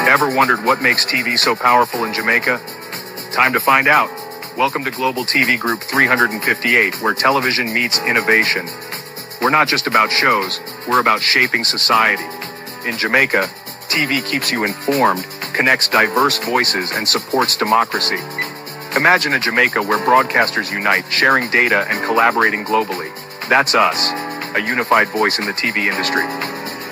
Ever wondered what makes TV so powerful in Jamaica? Time to find out. Welcome to Global TV Group 358, where television meets innovation. We're not just about shows, we're about shaping society. In Jamaica, TV keeps you informed, connects diverse voices, and supports democracy. Imagine a Jamaica where broadcasters unite, sharing data and collaborating globally. That's us, a unified voice in the TV industry.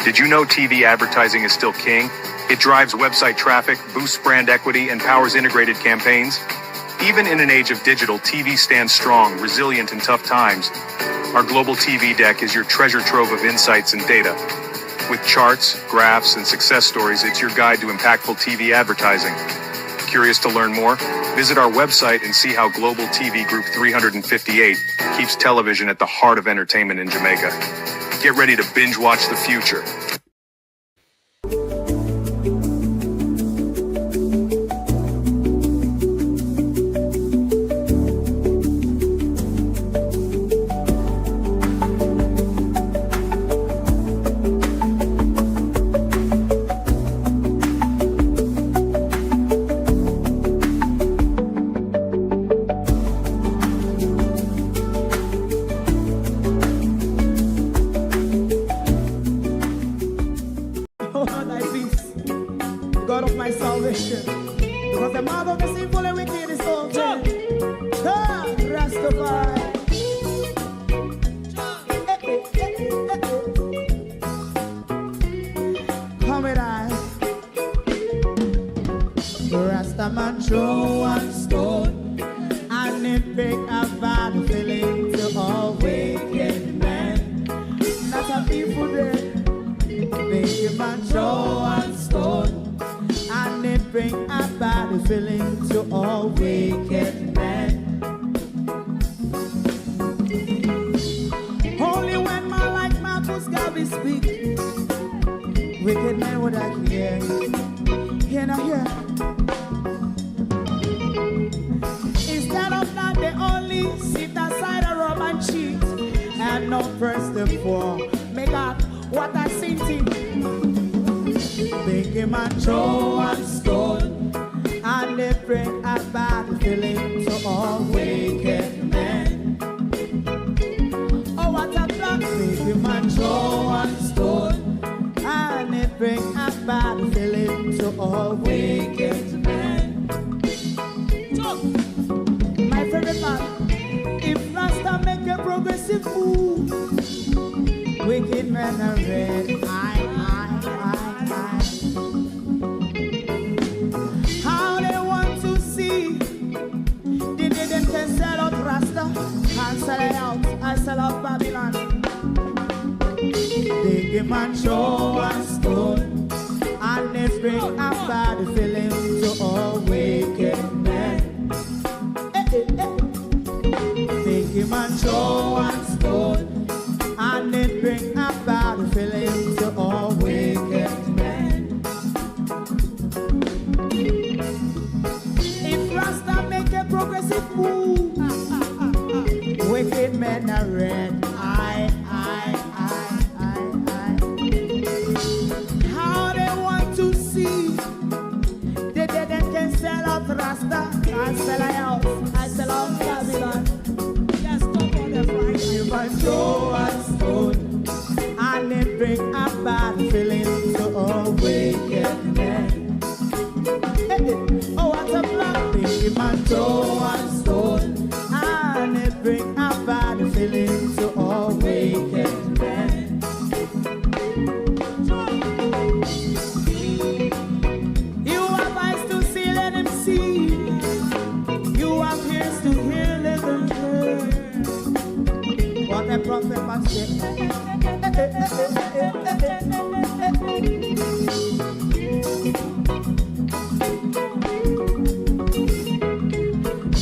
Did you know TV advertising is still king? It drives website traffic, boosts brand equity, and powers integrated campaigns. Even in an age of digital, TV stands strong, resilient in tough times. Our Global TV deck is your treasure trove of insights and data. With charts, graphs, and success stories, it's your guide to impactful TV advertising. Curious to learn more? Visit our website and see how Global TV Group 358 keeps television at the heart of entertainment in Jamaica. Get ready to binge watch the future.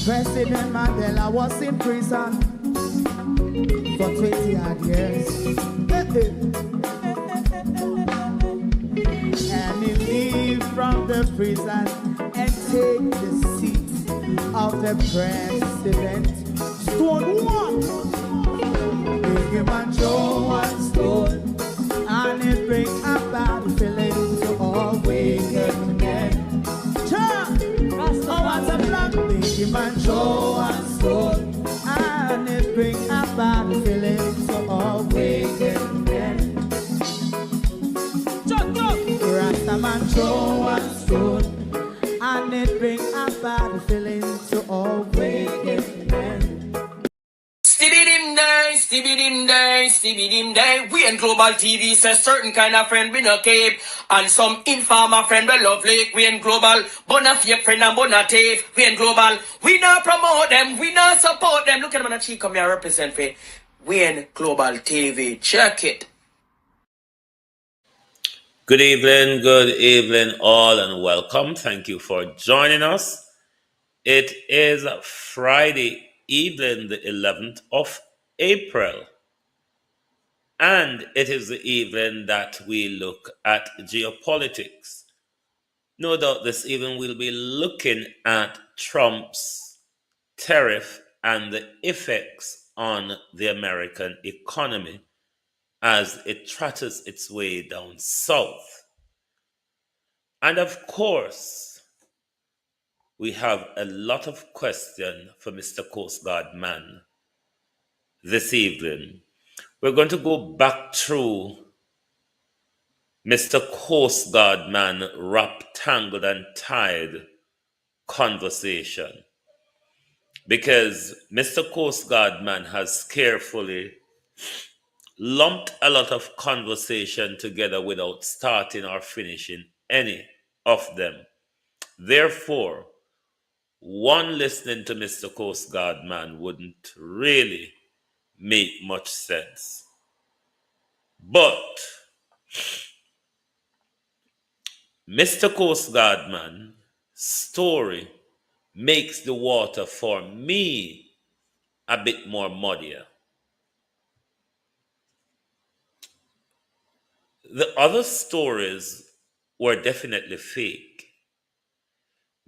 President Mandela was in prison for 20 odd years. And he leave from the prison and take the seat of the president. Stone one, big man Joe one stone, and it bring about feeling to all wicked men. man throw one stone, and it bring a bad feeling to all wicked men. Stibbidim day, stibbidim day, stibbidim day. We in Global TV say certain kind of friend we no cape, and some informer friend we love lake. We in Global, bona fake friend and bona tape. We in Global, we not promote them, we not support them. Look at them on the cheek, come here represent for. We in Global TV, check it. Good evening all, and welcome. Thank you for joining us. It is Friday evening, the 11th of April, and it is the evening that we look at geopolitics. No doubt this evening we'll be looking at Trump's tariff and the effects on the American economy as it trotters its way down south. And of course, we have a lot of questions for Mr. Coastguard man this evening. We're going to go back through Mr. Coastguard man wrapped, tangled, and tied conversation, because Mr. Coastguard man has carefully lumped a lot of conversation together without starting or finishing any of them. Therefore, one listening to Mr. Coastguard man wouldn't really make much sense. But Mr. Coastguard man's story makes the water for me a bit more muddier. The other stories were definitely fake.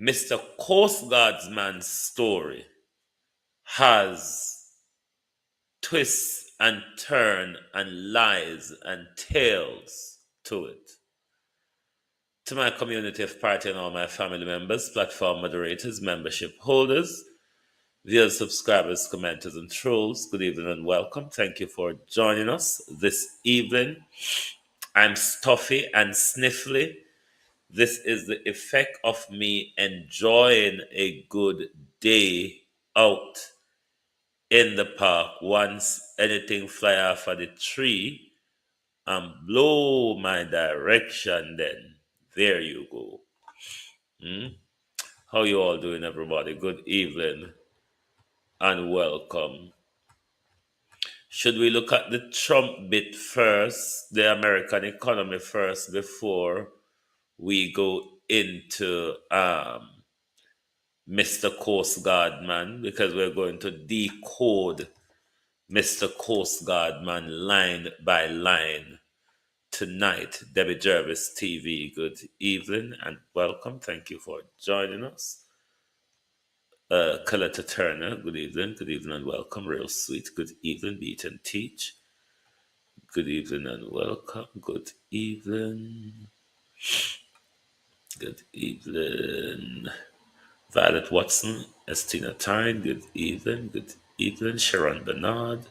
Mr. Coastguard man's story has twists and turns and lies and tales to it. To my community of party and all my family members, platform moderators, membership holders, viewers, subscribers, commenters, and trolls, good evening and welcome. Thank you for joining us this evening. I'm stuffy and sniffly. This is the effect of me enjoying a good day out in the park. Once anything fly off of the tree and blow my direction, then there you go. How you all doing, everybody? Good evening and welcome. Should we look at the Trump bit first, the American economy first, before we go into Mr. Coastguard man? Because we're going to decode Mr. Coastguard man line by line tonight. Debbie Jervis TV, good evening and welcome. Thank you for joining us. Coletta Turner, good evening and welcome. Real Sweet, good evening. Beat and Teach, good evening and welcome. Good evening. Violet Watson, Estina Tyne, good evening. Sharon Bernard,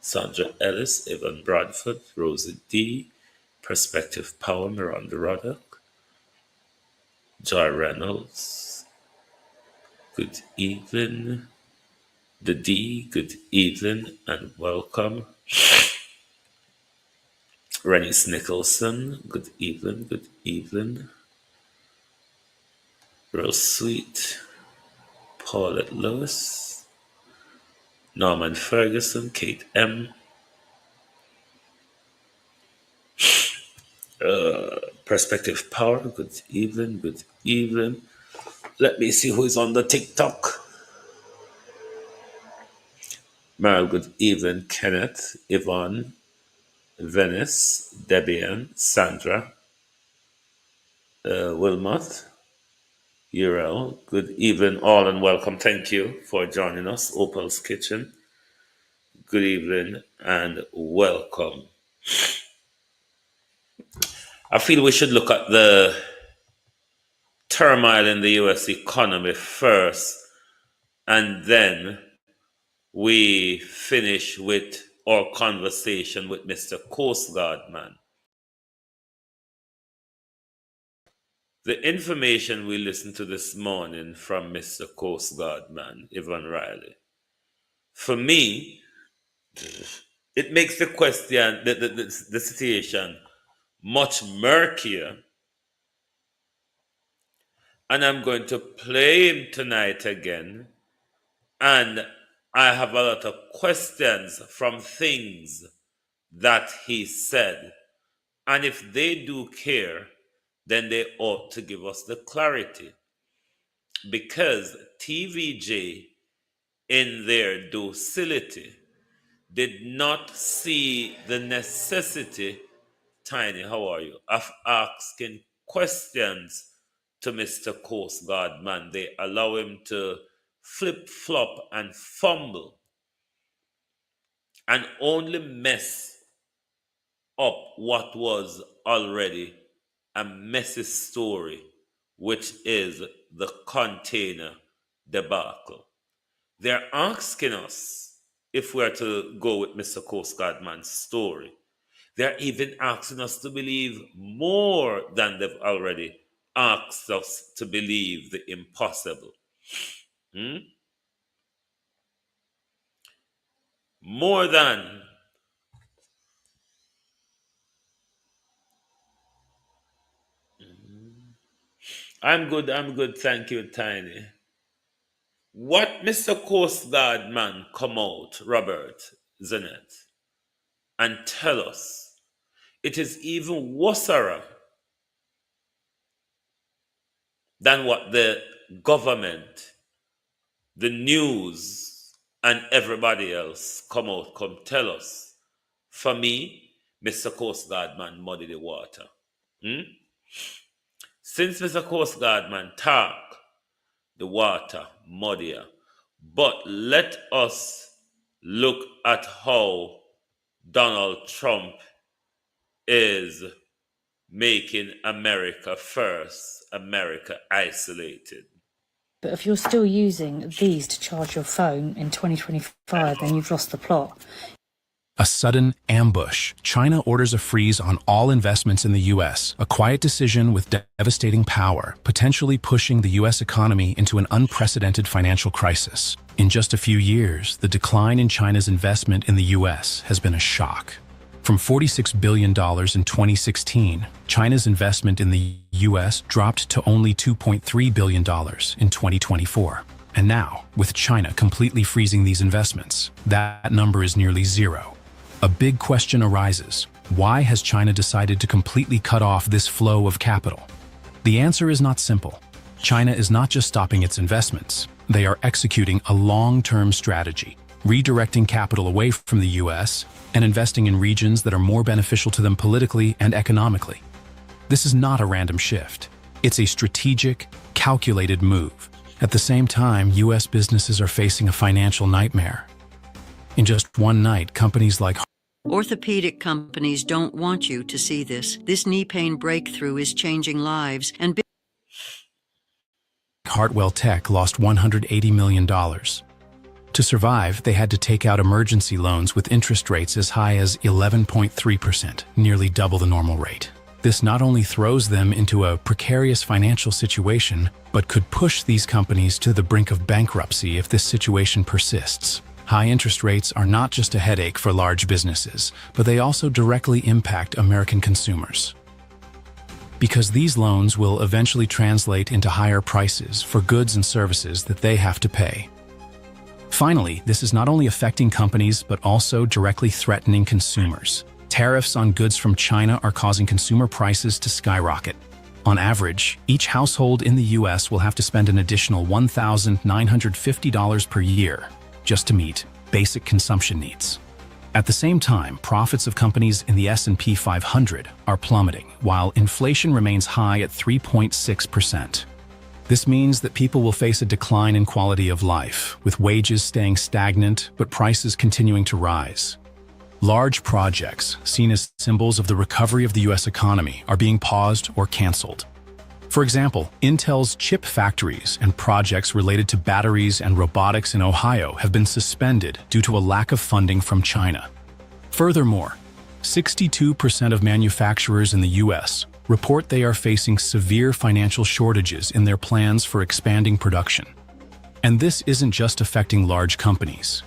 Sandra Ellis, Evan Bradford, Rosie D, Perspective Power, Miranda Roddock, Joy Reynolds, good evening. The D, good evening and welcome. Rennie Nicholson, good evening. Real Sweet, Paulette Lewis, Norman Ferguson, Kate M, Perspective Power, good evening. Let me see who is on the TikTok. Meryl, good evening. Kenneth, Yvonne, Venice, Debian, Sandra, Wilmot, Urel, good evening all and welcome. Thank you for joining us. Opal's Kitchen, good evening and welcome. I feel we should look at the turmoil in the U.S. economy first, and then we finish with our conversation with Mr. Coastguard man. The information we listened to this morning from Mr. Coastguard man, Ivan Riley, for me, it makes the question, the situation much murkier. And I'm going to play him tonight again. And I have a lot of questions from things that he said. And if they do care, then they ought to give us the clarity. Because TVJ, in their docility, did not see the necessity, Tiny, how are you, of asking questions to Mr. Coastguard man. They allow him to flip-flop and fumble and only mess up what was already a messy story, which is the container debacle. They're asking us, if we're to go with Mr. Coastguard man's story, they're even asking us to believe more than they've already asked us to believe the impossible. More than I'm good, thank you, Tiny. What Mr. Coastguard man come out, Robert Zenet, and tell us it is even worser than what the government, the news, and everybody else come tell us. For me, Mr. Coastguard man muddy the water. Since Mr. Coastguard man talk, the water muddier. But let us look at how Donald Trump is making America first, America isolated. But if you're still using these to charge your phone in 2025, then you've lost the plot. A sudden ambush. China orders a freeze on all investments in the U.S., a quiet decision with devastating power, potentially pushing the U.S. economy into an unprecedented financial crisis. In just a few years, the decline in China's investment in the U.S. has been a shock. From $46 billion in 2016, China's investment in the U.S. dropped to only $2.3 billion in 2024. And now, with China completely freezing these investments, that number is nearly zero. A big question arises. Why has China decided to completely cut off this flow of capital? The answer is not simple. China is not just stopping its investments. They are executing a long-term strategy, redirecting capital away from the U.S. and investing in regions that are more beneficial to them politically and economically. This is not a random shift. It's a strategic, calculated move. At the same time, U.S. businesses are facing a financial nightmare. In just one night, companies like orthopedic companies don't want you to see this. This knee pain breakthrough is changing lives, and Hartwell Tech lost $180 million. To survive, they had to take out emergency loans with interest rates as high as 11.3%, nearly double the normal rate. This not only throws them into a precarious financial situation, but could push these companies to the brink of bankruptcy if this situation persists. High interest rates are not just a headache for large businesses, but they also directly impact American consumers. Because these loans will eventually translate into higher prices for goods and services that they have to pay. Finally, this is not only affecting companies, but also directly threatening consumers. Tariffs on goods from China are causing consumer prices to skyrocket. On average, each household in the U.S. will have to spend an additional $1,950 per year just to meet basic consumption needs. At the same time, profits of companies in the S&P 500 are plummeting, while inflation remains high at 3.6%. This means that people will face a decline in quality of life, with wages staying stagnant but prices continuing to rise. Large projects, seen as symbols of the recovery of the U.S. economy, are being paused or canceled. For example, Intel's chip factories and projects related to batteries and robotics in Ohio have been suspended due to a lack of funding from China. Furthermore, 62% of manufacturers in the U.S. report they are facing severe financial shortages in their plans for expanding production. And this isn't just affecting large companies.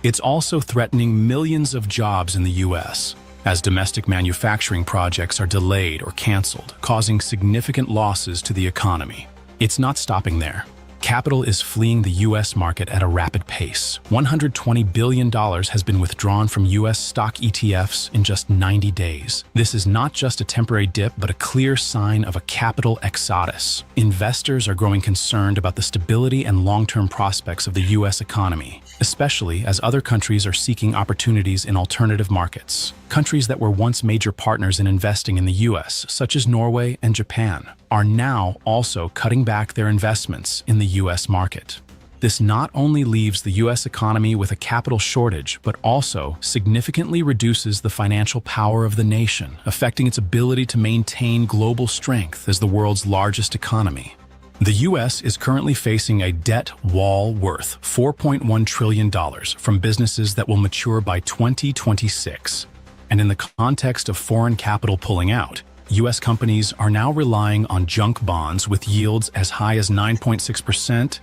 It's also threatening millions of jobs in the US, as domestic manufacturing projects are delayed or canceled, causing significant losses to the economy. It's not stopping there. Capital is fleeing the U.S. market at a rapid pace. $120 billion has been withdrawn from U.S. stock ETFs in just 90 days. This is not just a temporary dip, but a clear sign of a capital exodus. Investors are growing concerned about the stability and long-term prospects of the U.S. economy, especially as other countries are seeking opportunities in alternative markets. Countries that were once major partners in investing in the U.S., such as Norway and Japan, are now also cutting back their investments in the U.S. market. This not only leaves the U.S. economy with a capital shortage, but also significantly reduces the financial power of the nation, affecting its ability to maintain global strength as the world's largest economy. The U.S. is currently facing a debt wall worth $4.1 trillion from businesses that will mature by 2026. And in the context of foreign capital pulling out, U.S. companies are now relying on junk bonds with yields as high as 9.6%,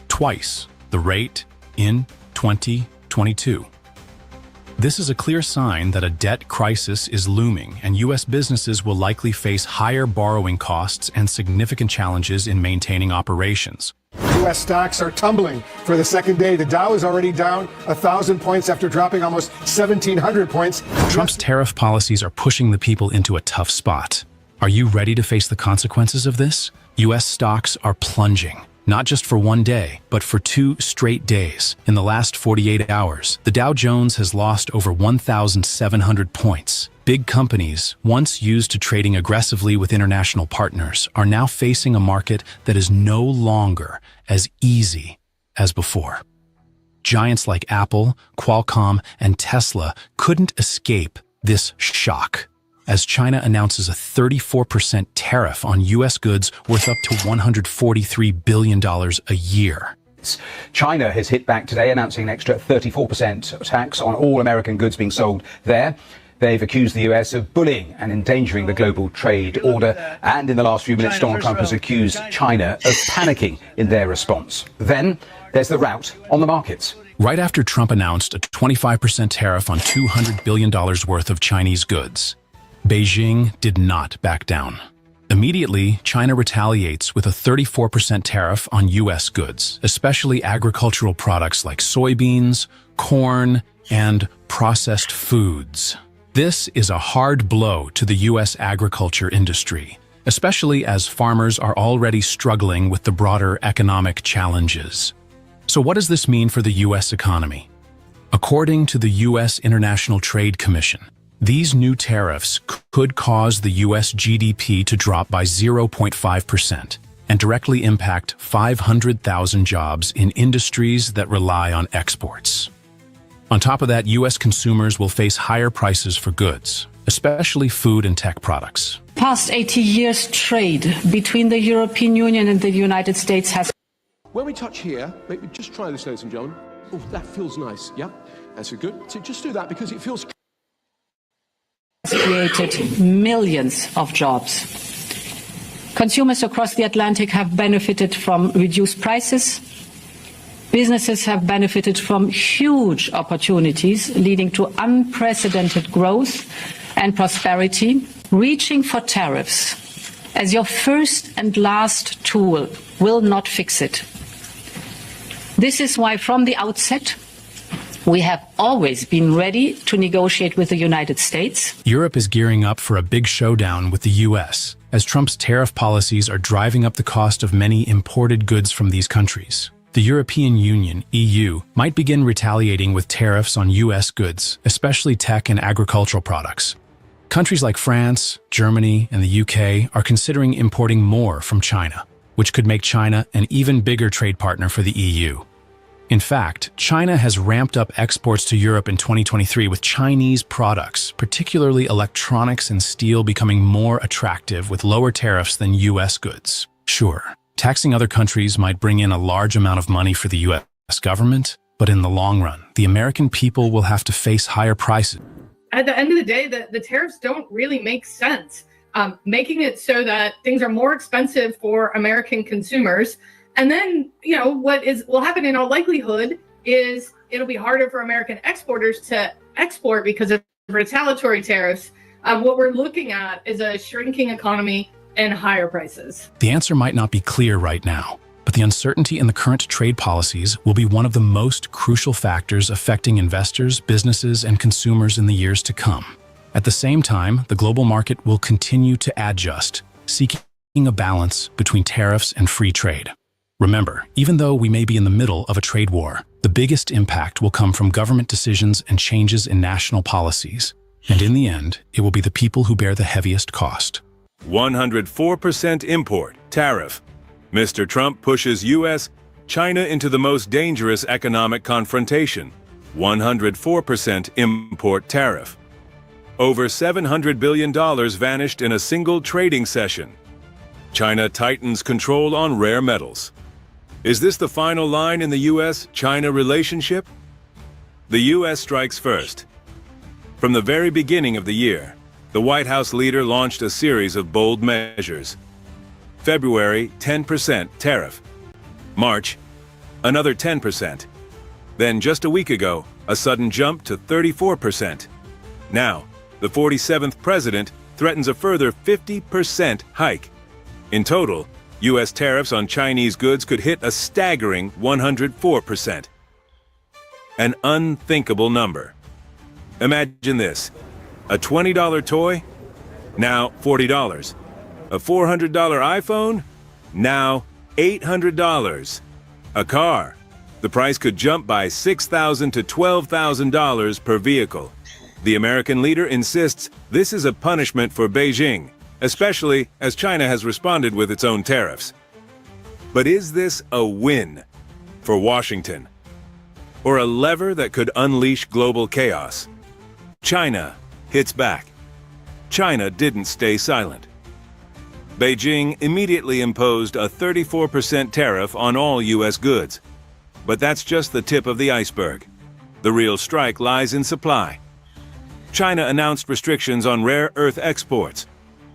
twice the rate in 2022. This is a clear sign that a debt crisis is looming, and U.S. businesses will likely face higher borrowing costs and significant challenges in maintaining operations. U.S. stocks are tumbling for the second day. The Dow is already down 1,000 points after dropping almost 1,700 points. Trump's tariff policies are pushing the people into a tough spot. Are you ready to face the consequences of this? U.S. stocks are plunging, not just for one day, but for 2 straight days. In the last 48 hours, the Dow Jones has lost over 1,700 points. Big companies, once used to trading aggressively with international partners, are now facing a market that is no longer as easy as before. Giants like Apple, Qualcomm, and Tesla couldn't escape this shock, as China announces a 34% tariff on U.S. goods worth up to $143 billion a year. China has hit back today, announcing an extra 34% tax on all American goods being sold there. They've accused the US of bullying and endangering the global trade order. And in the last few minutes, Donald Trump has accused China of panicking in their response. Then there's the rout on the markets. Right after Trump announced a 25% tariff on $200 billion worth of Chinese goods, Beijing did not back down. Immediately, China retaliates with a 34% tariff on U.S. goods, especially agricultural products like soybeans, corn, and processed foods. This is a hard blow to the U.S. agriculture industry, especially as farmers are already struggling with the broader economic challenges. So what does this mean for the U.S. economy? According to the U.S. International Trade Commission, these new tariffs could cause the U.S. GDP to drop by 0.5% and directly impact 500,000 jobs in industries that rely on exports. On top of that, U.S. consumers will face higher prices for goods, especially food and tech products. Past 80 years trade between the European Union and the United States has... When we touch here, maybe just try this, ladies and gentlemen. Oh, that feels nice. Yeah, that's good. So just do that because it feels... created millions of jobs. Consumers across the Atlantic have benefited from reduced prices. Businesses have benefited from huge opportunities, leading to unprecedented growth and prosperity. Reaching for tariffs as your first and last tool will not fix it. This is why, from the outset, we have always been ready to negotiate with the United States. Europe is gearing up for a big showdown with the U.S., as Trump's tariff policies are driving up the cost of many imported goods from these countries. The European Union, EU, might begin retaliating with tariffs on U.S. goods, especially tech and agricultural products. Countries like France, Germany, and the UK are considering importing more from China, which could make China an even bigger trade partner for the EU. In fact, China has ramped up exports to Europe in 2023 with Chinese products, particularly electronics and steel, becoming more attractive with lower tariffs than U.S. goods. Sure, taxing other countries might bring in a large amount of money for the U.S. government, but in the long run, the American people will have to face higher prices. At the end of the day, the tariffs don't really make sense. making it so that things are more expensive for American consumers. And then, what will happen in all likelihood is it'll be harder for American exporters to export because of retaliatory tariffs. What we're looking at is a shrinking economy and higher prices. The answer might not be clear right now, but the uncertainty in the current trade policies will be one of the most crucial factors affecting investors, businesses, and consumers in the years to come. At the same time, the global market will continue to adjust, seeking a balance between tariffs and free trade. Remember, even though we may be in the middle of a trade war, the biggest impact will come from government decisions and changes in national policies. And in the end, it will be the people who bear the heaviest cost. 104% import tariff. Mr. Trump pushes U.S. China into the most dangerous economic confrontation. 104% import tariff. Over $700 billion vanished in a single trading session. China tightens control on rare metals. Is this the final line in the U.S.-China relationship? The U.S. strikes first. From the very beginning of the year, the White House leader launched a series of bold measures. February, 10% tariff. March, another 10%. Then just a week ago, a sudden jump to 34%. Now, the 47th president threatens a further 50% hike. In total, U.S. tariffs on Chinese goods could hit a staggering 104%. An unthinkable number. Imagine this: a $20 toy, now $40. A $400 iPhone, now $800. A car, the price could jump by $6,000 to $12,000 per vehicle. The American leader insists this is a punishment for Beijing, especially as China has responded with its own tariffs. But is this a win for Washington? Or a lever that could unleash global chaos? China hits back. China didn't stay silent. Beijing immediately imposed a 34% tariff on all U.S. goods. But that's just the tip of the iceberg. The real strike lies in supply. China announced restrictions on rare earth exports,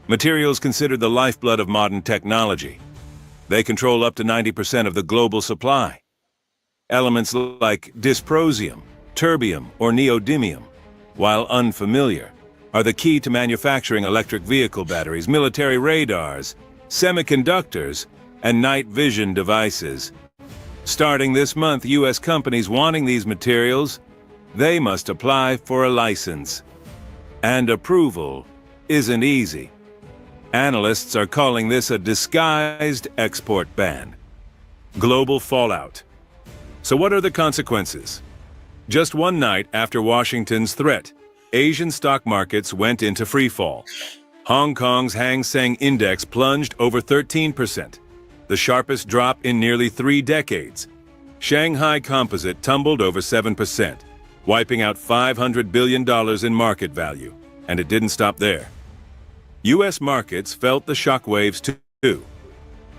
materials considered the lifeblood of modern technology. They control up to 90% of the global supply. Elements like dysprosium, terbium, or neodymium, while unfamiliar, are the key to manufacturing electric vehicle batteries, military radars, semiconductors, and night vision devices. Starting this month, U.S. companies wanting these materials, they must apply for a license. And approval isn't easy. Analysts are calling this a disguised export ban. Global fallout. So what are the consequences? Just one night after Washington's threat, Asian stock markets went into freefall. Hong Kong's Hang Seng Index plunged over 13%, the sharpest drop in nearly 3 decades. Shanghai Composite tumbled over 7%, wiping out $500 billion in market value, and it didn't stop there. U.S. markets felt the shockwaves too.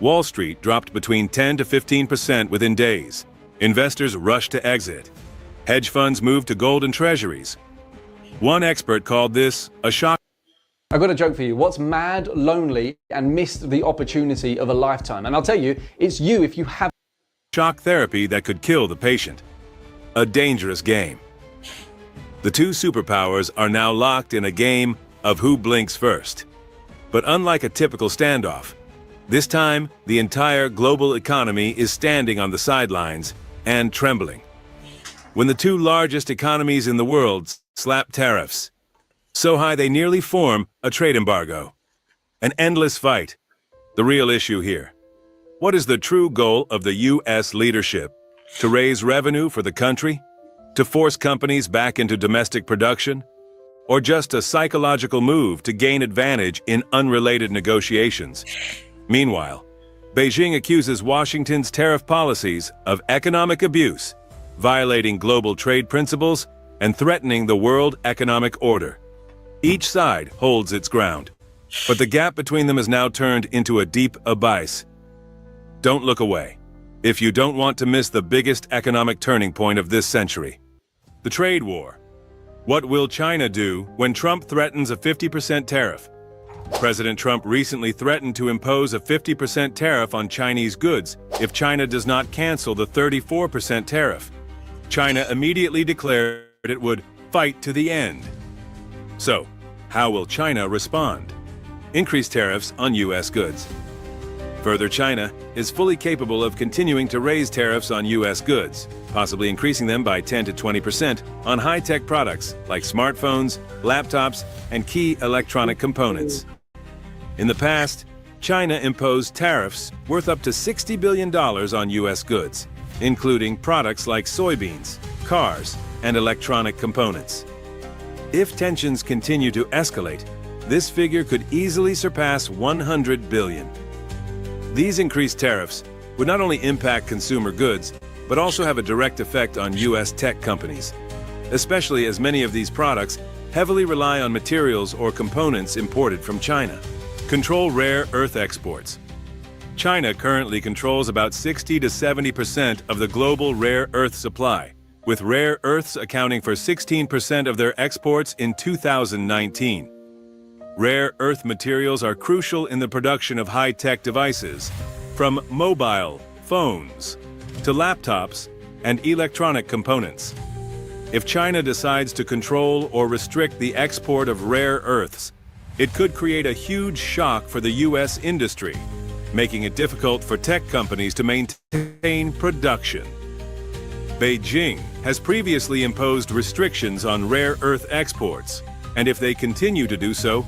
Wall Street dropped between 10 to 15% within days. Investors rushed to exit. Hedge funds moved to gold and treasuries. One expert called this a shock. I've got a joke for you. What's mad, lonely, and missed the opportunity of a lifetime? And I'll tell you, it's you if you have shock therapy that could kill the patient. A dangerous game. The two superpowers are now locked in a game of who blinks first. But unlike a typical standoff, this time the entire global economy is standing on the sidelines and trembling. When the two largest economies in the world slap tariffs, so high they nearly form a trade embargo. An endless fight. The real issue here. What is the true goal of the U.S. leadership? To raise revenue for the country? To force companies back into domestic production? Or just a psychological move to gain advantage in unrelated negotiations? Meanwhile, Beijing accuses Washington's tariff policies of economic abuse, violating global trade principles, and threatening the world economic order. Each side holds its ground, but the gap between them has now turned into a deep abyss. Don't look away, if you don't want to miss the biggest economic turning point of this century. The trade war. What will China do when Trump threatens a 50% tariff? President Trump recently threatened to impose a 50% tariff on Chinese goods if China does not cancel the 34% tariff. China immediately declared it would fight to the end. So, how will China respond? Increase tariffs on U.S. goods. Further, China is fully capable of continuing to raise tariffs on U.S. goods, possibly increasing them by 10 to 20% on high-tech products like smartphones, laptops, and key electronic components. In the past, China imposed tariffs worth up to $60 billion on U.S. goods, including products like soybeans, cars, and electronic components. If tensions continue to escalate, this figure could easily surpass $100 billion. These increased tariffs would not only impact consumer goods, but also have a direct effect on U.S. tech companies, especially as many of these products heavily rely on materials or components imported from China. Control rare earth exports. China currently controls about 60 to 70% of the global rare earth supply, with rare earths accounting for 16% of their exports in 2019. Rare earth materials are crucial in the production of high-tech devices, from mobile phones to laptops and electronic components. If China decides to control or restrict the export of rare earths, it could create a huge shock for the U.S. industry, making it difficult for tech companies to maintain production. Beijing has previously imposed restrictions on rare earth exports, and if they continue to do so,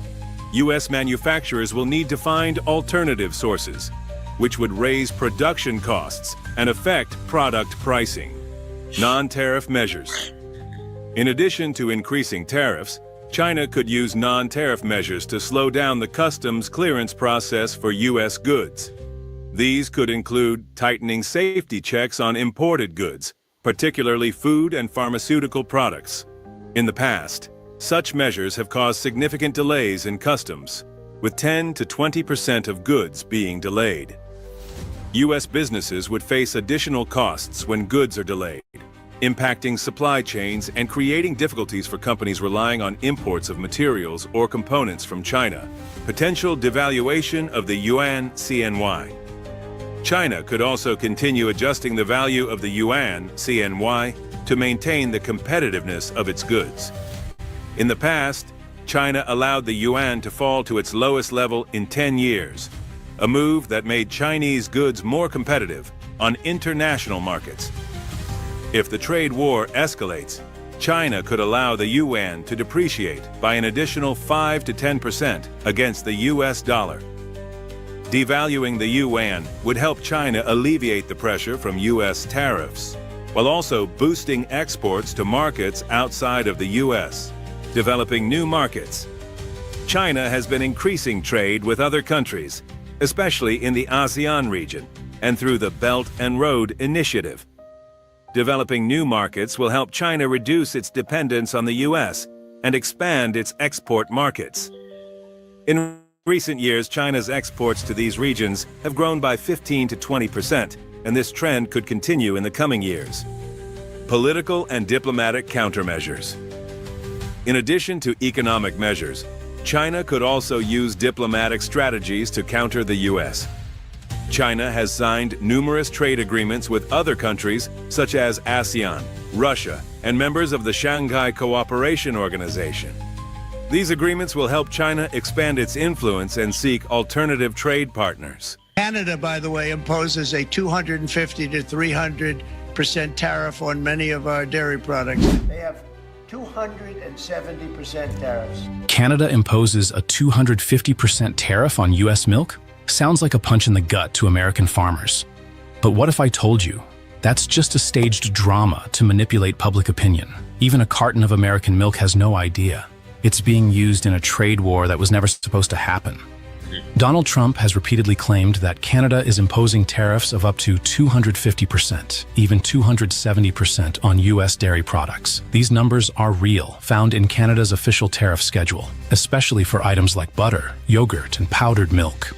U.S. manufacturers will need to find alternative sources, which would raise production costs and affect product pricing. Non-tariff measures. In addition to increasing tariffs, China could use non-tariff measures to slow down the customs clearance process for U.S. goods. These could include tightening safety checks on imported goods, particularly food and pharmaceutical products. In the past, such measures have caused significant delays in customs, with 10 to 20% of goods being delayed. U.S. businesses would face additional costs when goods are delayed, impacting supply chains and creating difficulties for companies relying on imports of materials or components from China. Potential devaluation of the yuan CNY. China could also continue adjusting the value of the yuan CNY to maintain the competitiveness of its goods. In the past, China allowed the yuan to fall to its lowest level in 10 years, a move that made Chinese goods more competitive on international markets. If the trade war escalates, China could allow the yuan to depreciate by an additional 5 to 10% against the US dollar. Devaluing the yuan would help China alleviate the pressure from US tariffs, while also boosting exports to markets outside of the US. Developing new markets. China has been increasing trade with other countries, especially in the ASEAN region, and through the Belt and Road Initiative. Developing new markets will help China reduce its dependence on the U.S. and expand its export markets. In recent years, China's exports to these regions have grown by 15 to 20%, and this trend could continue in the coming years. Political and diplomatic countermeasures. In addition to economic measures, China could also use diplomatic strategies to counter the U.S. China has signed numerous trade agreements with other countries such as ASEAN, Russia, and members of the Shanghai Cooperation Organization. These agreements will help China expand its influence and seek alternative trade partners. Canada, by the way, imposes a 250 to 300% tariff on many of our dairy products. They have 270% tariffs. Canada imposes a 250% tariff on U.S. milk? Sounds like a punch in the gut to American farmers. But what if I told you that's just a staged drama to manipulate public opinion? Even a carton of American milk has no idea. It's being used in a trade war that was never supposed to happen. Donald Trump has repeatedly claimed that Canada is imposing tariffs of up to 250%, even 270% on U.S. dairy products. These numbers are real, found in Canada's official tariff schedule, especially for items like butter, yogurt, and powdered milk.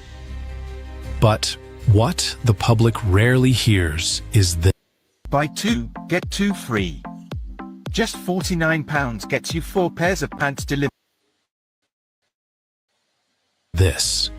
But what the public rarely hears is this. Buy 2, get 2 free. Just £49 gets you 4 pairs of pants delivered. this.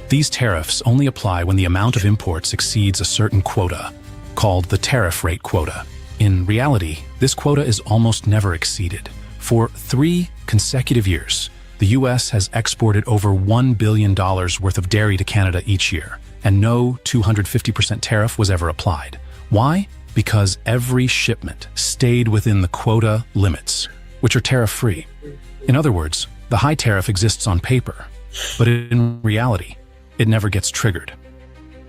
These tariffs only apply when the amount of imports exceeds a certain quota, called the tariff rate quota. In reality, this quota is almost never exceeded. For 3 consecutive years, the U.S. has exported over $1 billion worth of dairy to Canada each year, and no 250% tariff was ever applied. Why? Because every shipment stayed within the quota limits, which are tariff-free. In other words, the high tariff exists on paper, but in reality, it never gets triggered.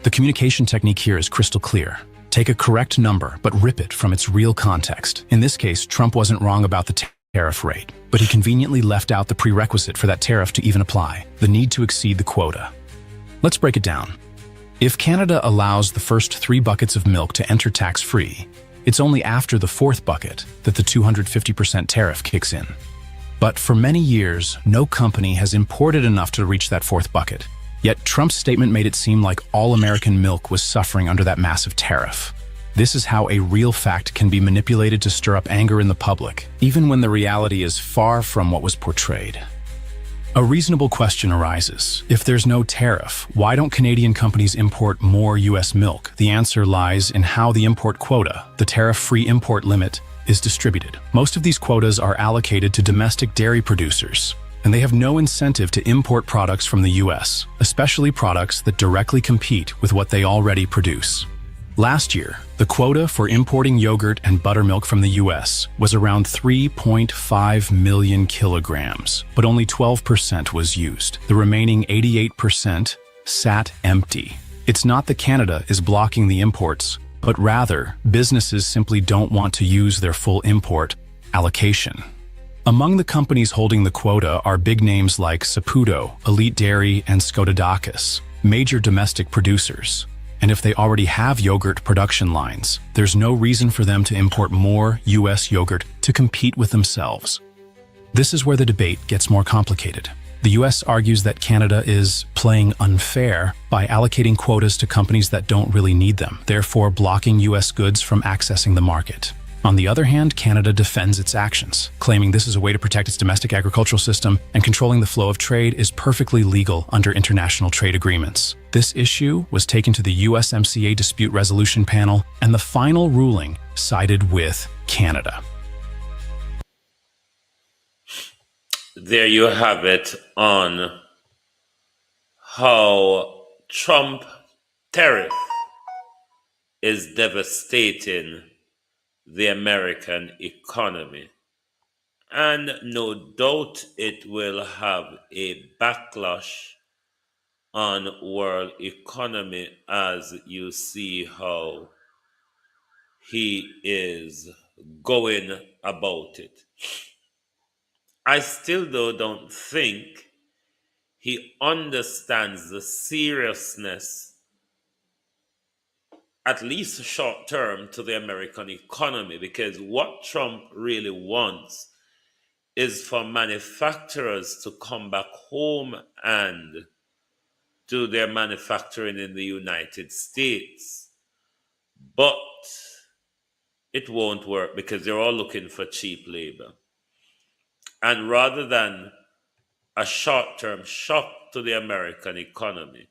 The communication technique here is crystal clear. Take a correct number, but rip it from its real context. In this case, Trump wasn't wrong about the tariff rate, but he conveniently left out the prerequisite for that tariff to even apply, the need to exceed the quota. Let's break it down. If Canada allows the first 3 buckets of milk to enter tax-free, it's only after the 4th bucket that the 250% tariff kicks in. But for many years, no company has imported enough to reach that 4th bucket. Yet Trump's statement made it seem like all American milk was suffering under that massive tariff. This is how a real fact can be manipulated to stir up anger in the public, even when the reality is far from what was portrayed. A reasonable question arises. If there's no tariff, why don't Canadian companies import more U.S. milk? The answer lies in how the import quota, the tariff-free import limit, is distributed. Most of these quotas are allocated to domestic dairy producers, and they have no incentive to import products from the U.S., especially products that directly compete with what they already produce. Last year, the quota for importing yogurt and buttermilk from the U.S. was around 3.5 million kilograms, but only 12% was used. The remaining 88% sat empty. It's not that Canada is blocking the imports, but rather, businesses simply don't want to use their full import allocation. Among the companies holding the quota are big names like Saputo, Elite Dairy, and Skodadakis, major domestic producers. And if they already have yogurt production lines, there's no reason for them to import more U.S. yogurt to compete with themselves. This is where the debate gets more complicated. The U.S. argues that Canada is playing unfair by allocating quotas to companies that don't really need them, therefore blocking U.S. goods from accessing the market. On the other hand, Canada defends its actions, claiming this is a way to protect its domestic agricultural system, and controlling the flow of trade is perfectly legal under international trade agreements. This issue was taken to the USMCA Dispute Resolution Panel, and the final ruling sided with Canada. There you have it on how Trump tariff is devastating the American economy. And no doubt it will have a backlash on world economy as you see how he is going about it. I still though don't think he understands the seriousness, at least short term, to the American economy, because what Trump really wants is for manufacturers to come back home and do their manufacturing in the United States. But it won't work because they're all looking for cheap labor. And rather than a short-term shock to the American economy,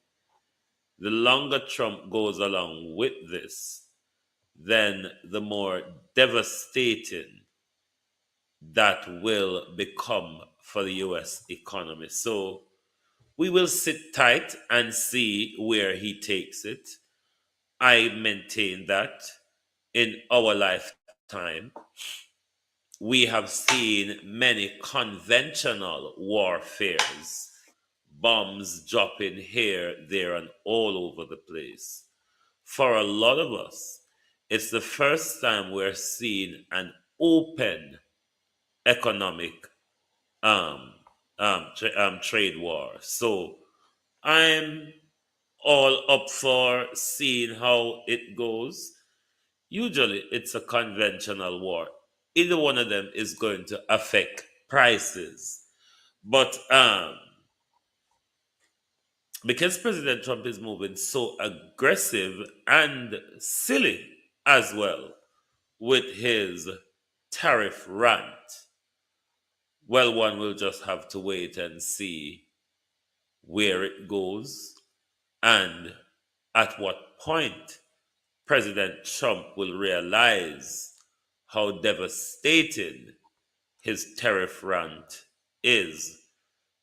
the longer Trump goes along with this, then the more devastating that will become for the U.S. economy. So we will sit tight and see where he takes it. I maintain that in our lifetime, we have seen many conventional warfares, bombs dropping here, there, and all over the place. For a lot of us, it's the first time we're seeing an open economic trade war. So I'm all up for seeing how it goes. Usually it's a conventional war. Either one of them is going to affect prices. But because President Trump is moving so aggressive and silly as well with his tariff rant, well, one will just have to wait and see where it goes and at what point President Trump will realize how devastating his tariff rant is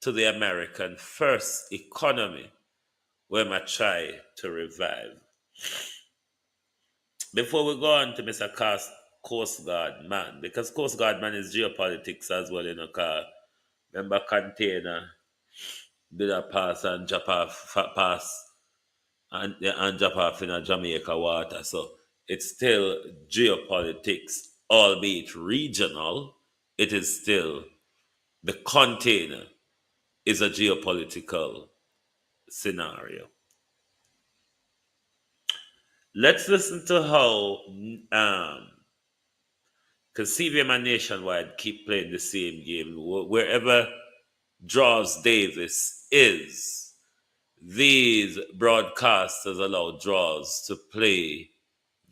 to the American first economy, where I try to revive. Before we go on to Mr. Coastguard man, because Coastguard man is geopolitics as well, cause remember container did a pass and drop off and drop off in a Jamaica water. So it's still geopolitics, albeit regional. It is still, the container is a geopolitical scenario. Let's listen to how because CVM and Nationwide keep playing the same game. Wherever Draws Davis is, these broadcasters allow Draws to play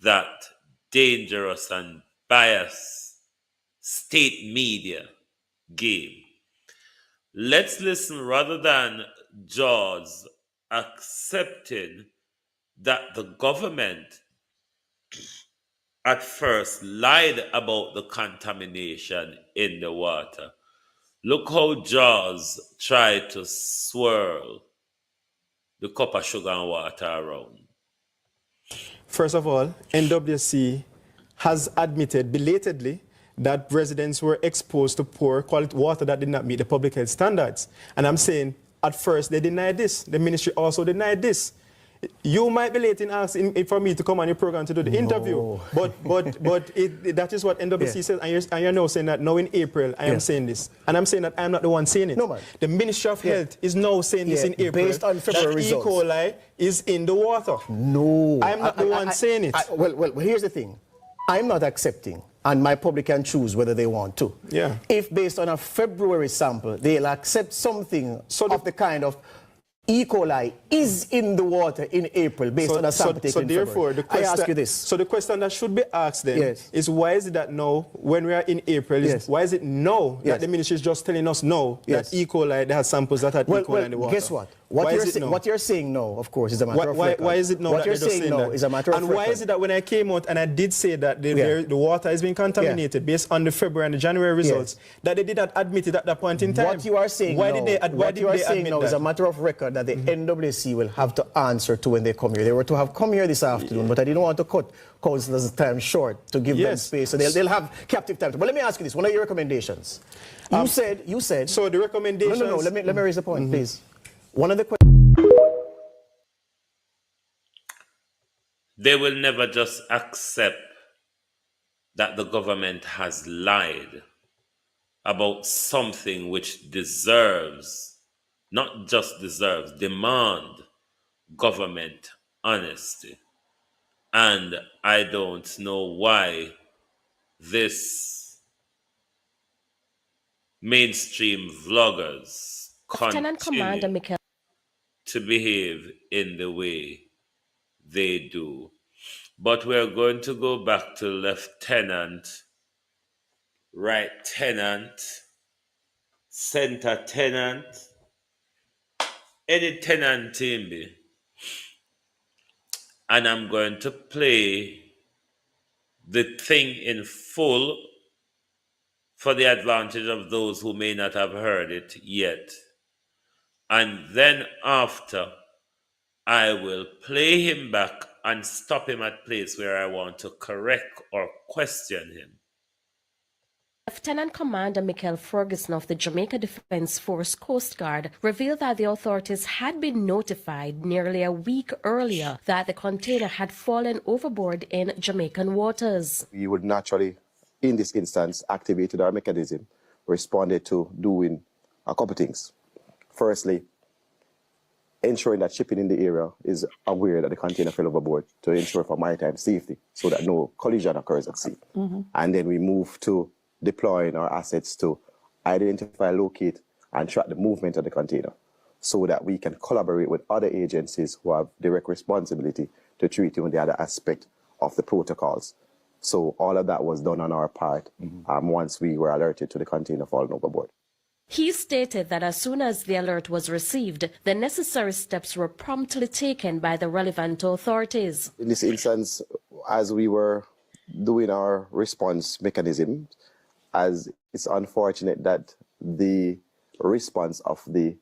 that dangerous and biased state media game. Let's listen, rather than Jaws accepting that the government at first lied about the contamination in the water. Look how Jaws tried to swirl the cup of sugar and water around. First of all, NWC has admitted belatedly that residents were exposed to poor quality water that did not meet the public health standards. And I'm saying, at first, they denied this. The ministry also denied this. You might be late in asking for me to come on your program to do the interview, but that is what NWC says, and you're now saying that now in April I am saying this, and I'm saying that I'm not the one saying it. No, man. The Ministry of Health is now saying this in April, based on February that E. coli is in the water. No, I'm not the one saying it. Well, here's the thing. I'm not accepting, and my public can choose whether they want to. Yeah. If based on a February sample, they'll accept something of the kind of E. coli is in the water in April based on a sample taken in therefore, February. I ask you this. So the question that should be asked then is, why is it that now, when we are in April, why is it now that the ministry is just telling us no that E. coli, they have samples that had E. coli in the water? Guess what? What you're saying now, of course, is a matter of record. Why is it now what that you're they're just saying now is a matter of and record. why is it that when I came out and I did say that the water has been contaminated based on the February and the January results, that they did not admit it at that point in time? What you are saying why now, did they admit is a matter of record that the NWC will have to answer to when they come here. They were to have come here this afternoon, but I didn't want to cut councillors' time short to give them space, so they'll have captive time. But let me ask you this: one of your recommendations. You said. So the recommendations. No. Let me raise a point, please. One of the They will never just accept that the government has lied about something which deserves, not just deserves, demand government honesty. And I don't know why this mainstream vloggers continue to behave in the way they do. But we're going to go back to Lieutenant, Right Tenant, Center Tenant, any tenant team be. And I'm going to play the thing in full for the advantage of those who may not have heard it yet. And then after, I will play him back and stop him at place where I want to correct or question him. Lieutenant Commander Michael Ferguson of the Jamaica Defence Force Coast Guard revealed that the authorities had been notified nearly a week earlier that the container had fallen overboard in Jamaican waters. We would naturally, in this instance, activated our mechanism, responded to doing a couple of things. Firstly, ensuring that shipping in the area is aware that the container fell overboard to ensure for maritime safety so that no collision occurs at sea. And then we move to deploying our assets to identify, locate, and track the movement of the container so that we can collaborate with other agencies who have direct responsibility to treat the other aspect of the protocols. So all of that was done on our part once we were alerted to the container falling overboard. He stated that as soon as the alert was received, the necessary steps were promptly taken by the relevant authorities. In this instance, as we were doing our response mechanism, as it's unfortunate that the response of the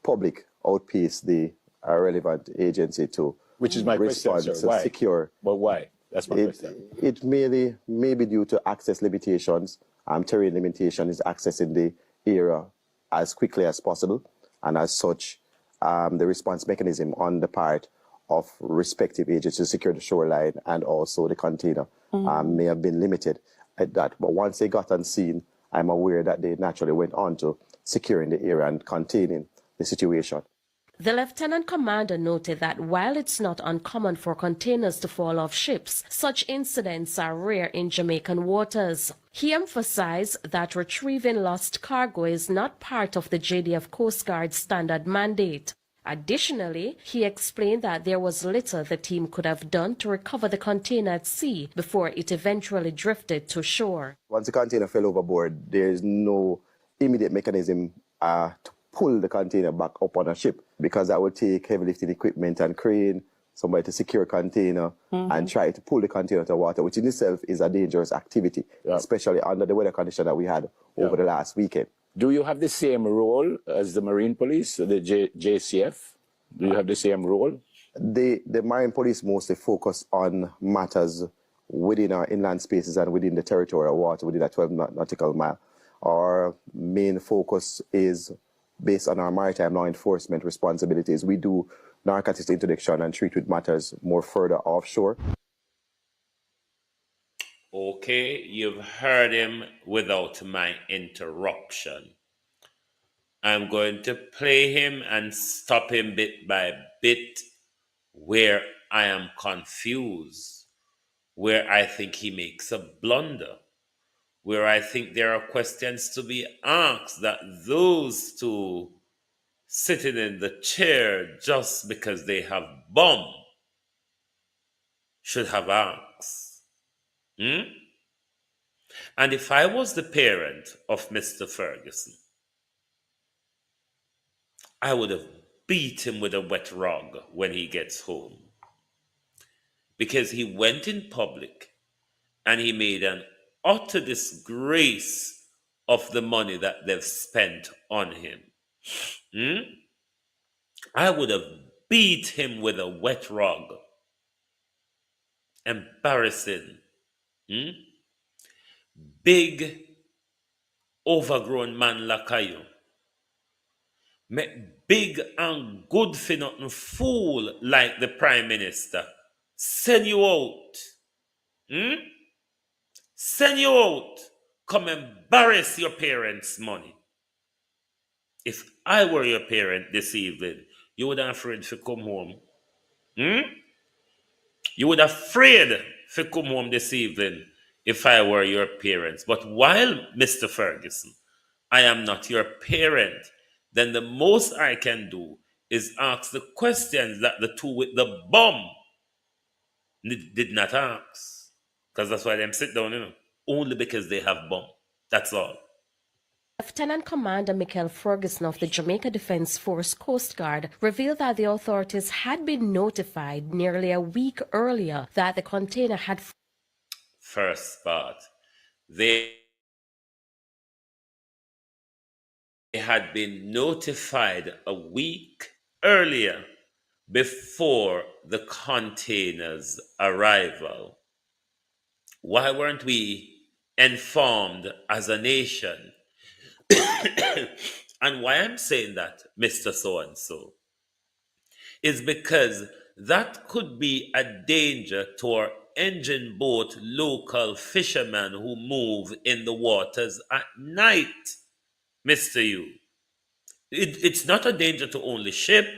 public outpaced the relevant agency to Which is my question, respond sir. to secure. But why? That's my question. It may be due to access limitations, terrain limitations, accessing the area as quickly as possible, and as such, the response mechanism on the part of respective agencies to secure the shoreline and also the container may have been limited at that. But once they got on scene, I'm aware that they naturally went on to securing the area and containing the situation. The lieutenant commander noted that while it's not uncommon for containers to fall off ships, such incidents are rare in Jamaican waters. He emphasized that retrieving lost cargo is not part of the JDF Coast Guard standard mandate. Additionally, he explained that there was little the team could have done to recover the container at sea before it eventually drifted to shore. Once the container fell overboard, there is no immediate mechanism to pull the container back up on a ship, because that would take heavy lifting equipment and crane, somebody to secure a container and try to pull the container to water, which in itself is a dangerous activity, especially under the weather condition that we had over the last weekend. Do you have the same role as the Marine Police, the JCF? Do you have the same role? The Marine Police mostly focus on matters within our inland spaces and within the territorial water, within that 12 nautical mile. Our main focus is based on our maritime law enforcement responsibilities. We do narcotics interdiction and treat with matters more further offshore. Okay, you've heard him without my interruption. I'm going to play him and stop him bit by bit where I am confused, where I think he makes a blunder, where I think there are questions to be asked that those two sitting in the chair just because they have bomb should have asked. And if I was the parent of Mr. Ferguson, I would have beat him with a wet rag when he gets home, because he went in public and he made an utter disgrace of the money that they've spent on him. I would have beat him with a wet rag. Embarrassing. Big, overgrown man like you. Make big and good for nothing fool like the Prime Minister send you out. Send you out. Come embarrass your parents' money. If I were your parent this evening, you would have afraid to come home. You would have afraid to come home this evening if I were your parents. But while, Mr. Ferguson, I am not your parent, then the most I can do is ask the questions that the two with the bomb did not ask. Because that's why them sit down, only because they have bomb. That's all. Lieutenant Commander Michael Ferguson of the Jamaica Defence Force Coast Guard revealed that the authorities had been notified nearly a week earlier that the container had... First part, they had been notified a week earlier before the container's arrival. Why weren't we informed as a nation? And why I'm saying that, Mr. So-and-so, is because that could be a danger to our engine boat local fishermen who move in the waters at night, Mr. You. It's not a danger to only ship.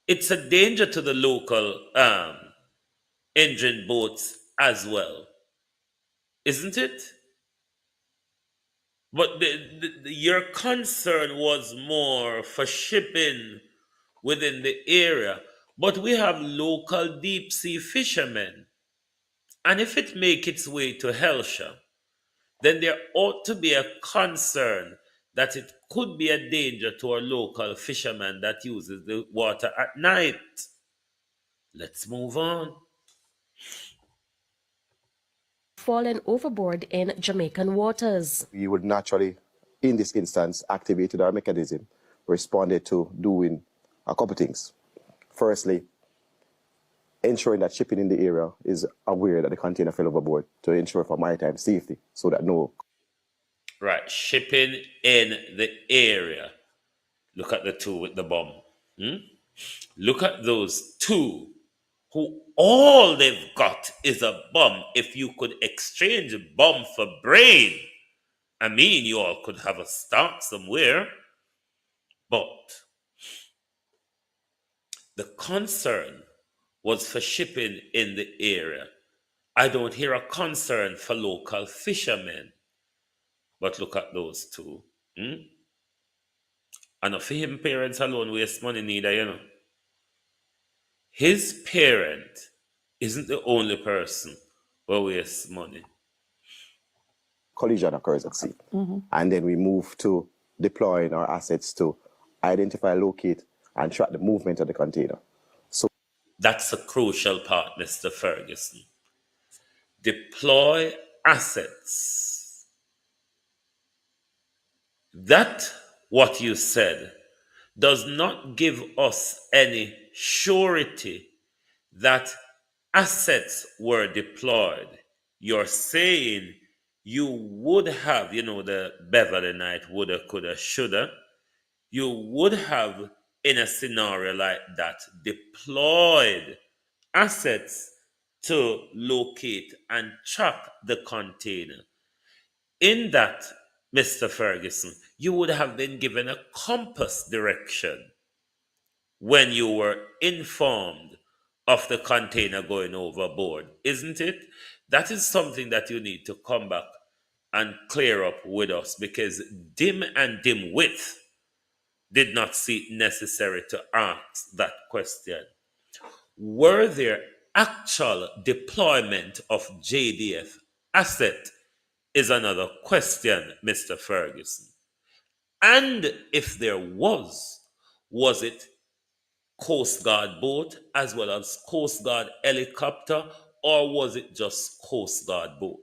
It's a danger to the local engine boats as well. Isn't it? But your concern was more for shipping within the area. But we have local deep sea fishermen. And if it makes its way to Helsha, then there ought to be a concern that it could be a danger to our local fisherman that uses the water at night. Let's move on. Fallen overboard in Jamaican waters. We would naturally, in this instance, activated our mechanism, responded to doing a couple things. Firstly, ensuring that shipping in the area is aware that the container fell overboard to ensure for maritime safety so that no... Right, shipping in the area. Look at the two with the bomb. Look at those two who all they've got is a bomb. If you could exchange a bomb for brain, I mean, you all could have a start somewhere. But the concern was for shipping in the area. I don't hear a concern for local fishermen. But look at those two. And for him, parents alone waste money neither, you know. His parent isn't the only person who wastes money. Collision occurs at sea. And then we move to deploying our assets to identify, locate, and track the movement of the container. So that's a crucial part, Mr. Ferguson. Deploy assets. That, what you said, does not give us any surety that assets were deployed. You're saying you would have, you know, the Beverly Knight woulda, coulda, shoulda. You would have, in a scenario like that, deployed assets to locate and track the container. In that, Mr. Ferguson, you would have been given a compass direction when you were informed of the container going overboard, isn't it? That is something that you need to come back and clear up with us, because dim and dim-wit did not see it necessary to ask that question. Were there actual deployment of JDF asset is another question, Mr. Ferguson. And if there was it Coast Guard boat as well as Coast Guard helicopter, or was it just Coast Guard boat?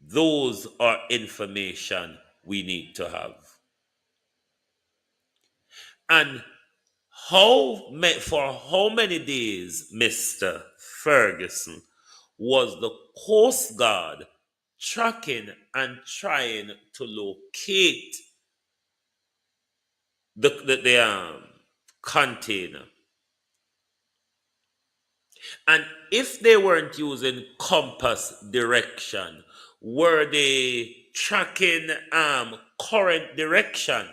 Those are information we need to have. And for how many days, Mr. Ferguson, was the Coast Guard tracking and trying to locate the container? And if they weren't using compass direction, were they tracking current direction?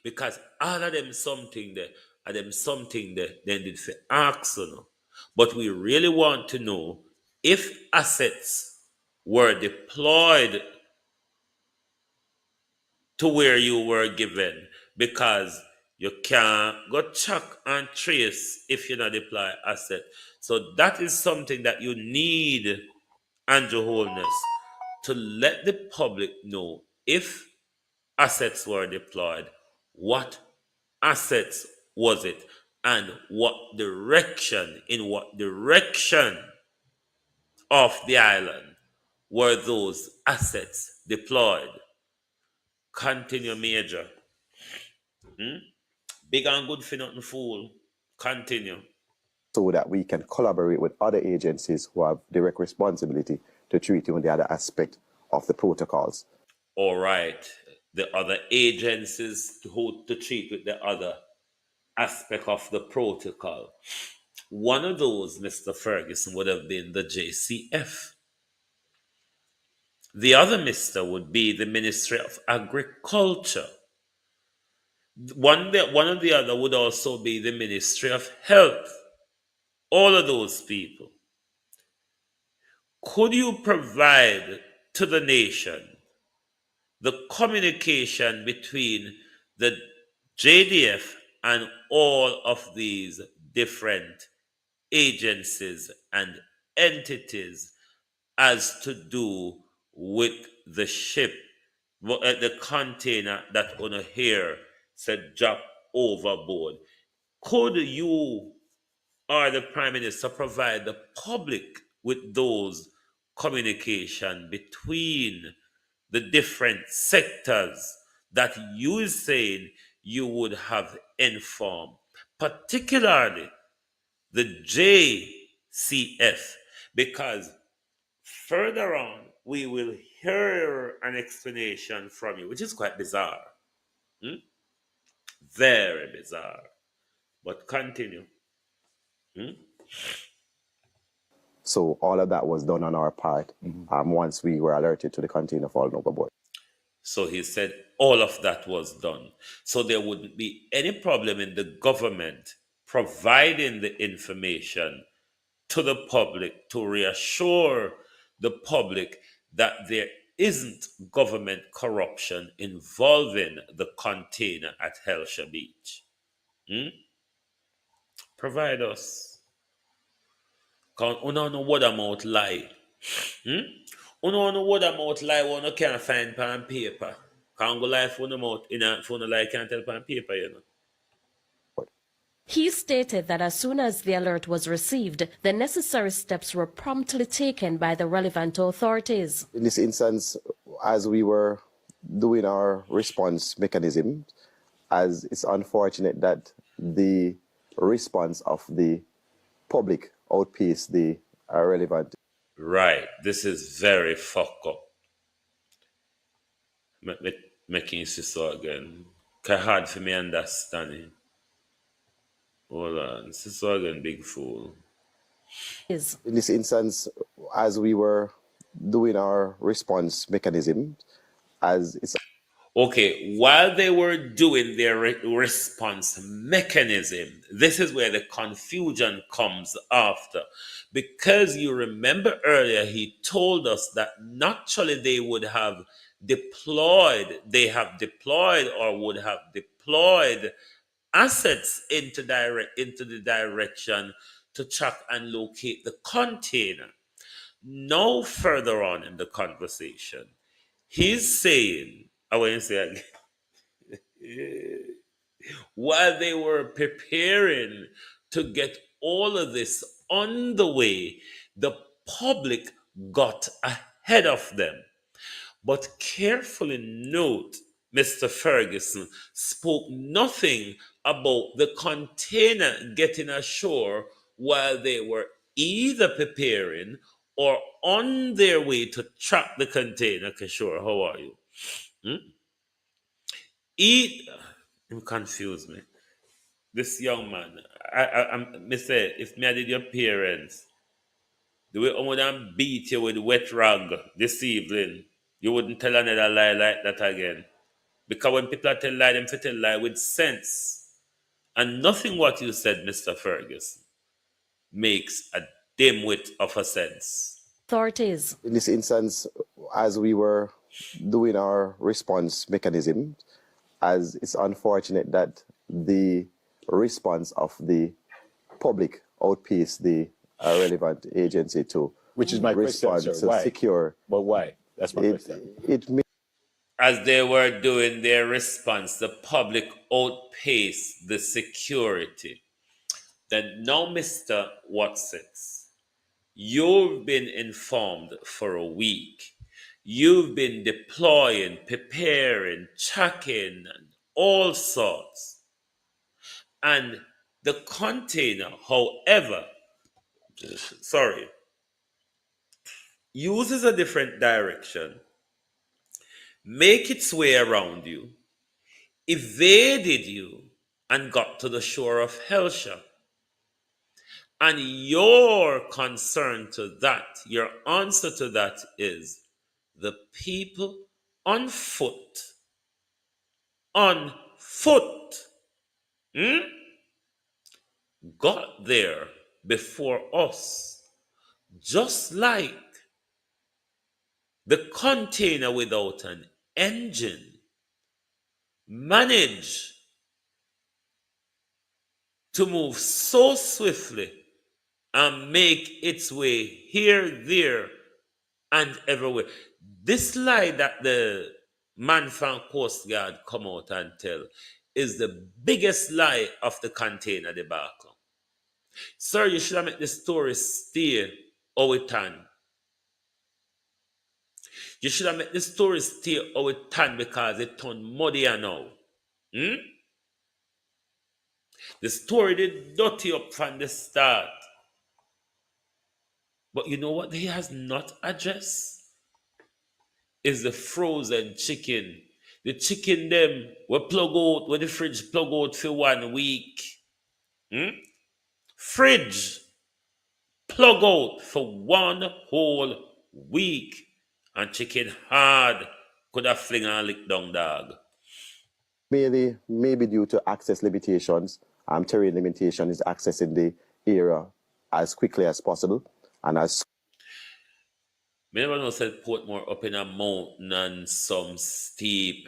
Because all of them something there, then did for ask, you know. But we really want to know if assets were deployed to where you were given, because you can't go check and trace if you not deploy asset. So that is something that you need, Andrew Holness, to let the public know if assets were deployed, what assets was it, and in what direction of the island were those assets deployed. Continue, Major. Big and good for nothing, fool. Continue. So that we can collaborate with other agencies who have direct responsibility to treat on the other aspect of the protocols. All right. The other agencies to treat with the other aspect of the protocol. One of those, Mr. Ferguson, would have been the JCF. The other Mr. would be the Ministry of Agriculture. One of the other would also be the Ministry of Health. All of those people. Could you provide to the nation the communication between the JDF and all of these different agencies and entities as to do with the ship, the container that on a here said drop overboard. Could you or the Prime Minister provide the public with those communication between the different sectors that you is saying you would have informed, particularly the JCF, because further on we will hear an explanation from you, which is quite bizarre. Hmm? Very bizarre. But continue. Hmm? So all of that was done on our part once we were alerted to the container falling overboard. So he said all of that was done. So there wouldn't be any problem in the government providing the information to the public to reassure the public that there isn't government corruption involving the container at Helsha Beach. Hmm? Provide us. Because we don't know what amount lie. We don't know what amount lie we can't find on paper. Can't go lie for no mouth in a phone lie can't tell on paper, you know. He stated that as soon as the alert was received, the necessary steps were promptly taken by the relevant authorities. In this instance, as we were doing our response mechanism, as it's unfortunate that the response of the public outpaced the relevant. Right. This is very fucked up. Making you see so again. It's hard for me understanding. Hold on. So again, big fool. In this instance, as we were doing our response mechanism, as it's okay, while they were doing their response mechanism, this is where the confusion comes after. Because you remember earlier, he told us that naturally they would have deployed or would have deployed assets into the direction to track and locate the container. Now, further on in the conversation, he's saying, I want to say again, while they were preparing to get all of this on the way, the public got ahead of them. But carefully note, Mr. Ferguson spoke nothing about the container getting ashore while they were either preparing or on their way to track the container ashore. How are you? You confuse me. This young man, I say, if me I did your parents, the way I would beat you with wet rag this evening, you wouldn't tell another lie like that again. Because when people tell lie, them tell lie with sense. And nothing what you said, Mr. Ferguson, makes a dimwit of a sense. Authorities. In this instance, as we were doing our response mechanism, as it's unfortunate that the response of the public outpaced the relevant agency to which is my respond question, sir. to Why? secure. But why? That's my question. As they were doing their response, the public outpaced the security. Then now, Mr. Watsons, you've been informed for a week. You've been deploying, preparing, tracking, and all sorts. And the container, however, uses a different direction, make its way around you, evaded you, and got to the shore of Helsha. And your concern to that, your answer to that is the people on foot, got there before us, just like the container without an engine managed to move so swiftly and make its way here, there, and everywhere. This lie that the man from Coast Guard come out and tell is the biggest lie of the container debacle. Sir, you should have made the story stay how it can. You should have made the story stay how it can because it turned muddier now. Hmm? The story did dirty up from the start. But you know what he has not addressed? Is the frozen chicken. The chicken them we plug out, where the fridge plug out for 1 week. Fridge plug out for 1 whole week. And chicken hard could have fling and lick down dog. Maybe due to access limitations, terrain limitation is accessing the area as quickly as possible and as. Me never know said Portmore up in a mountain and some steep,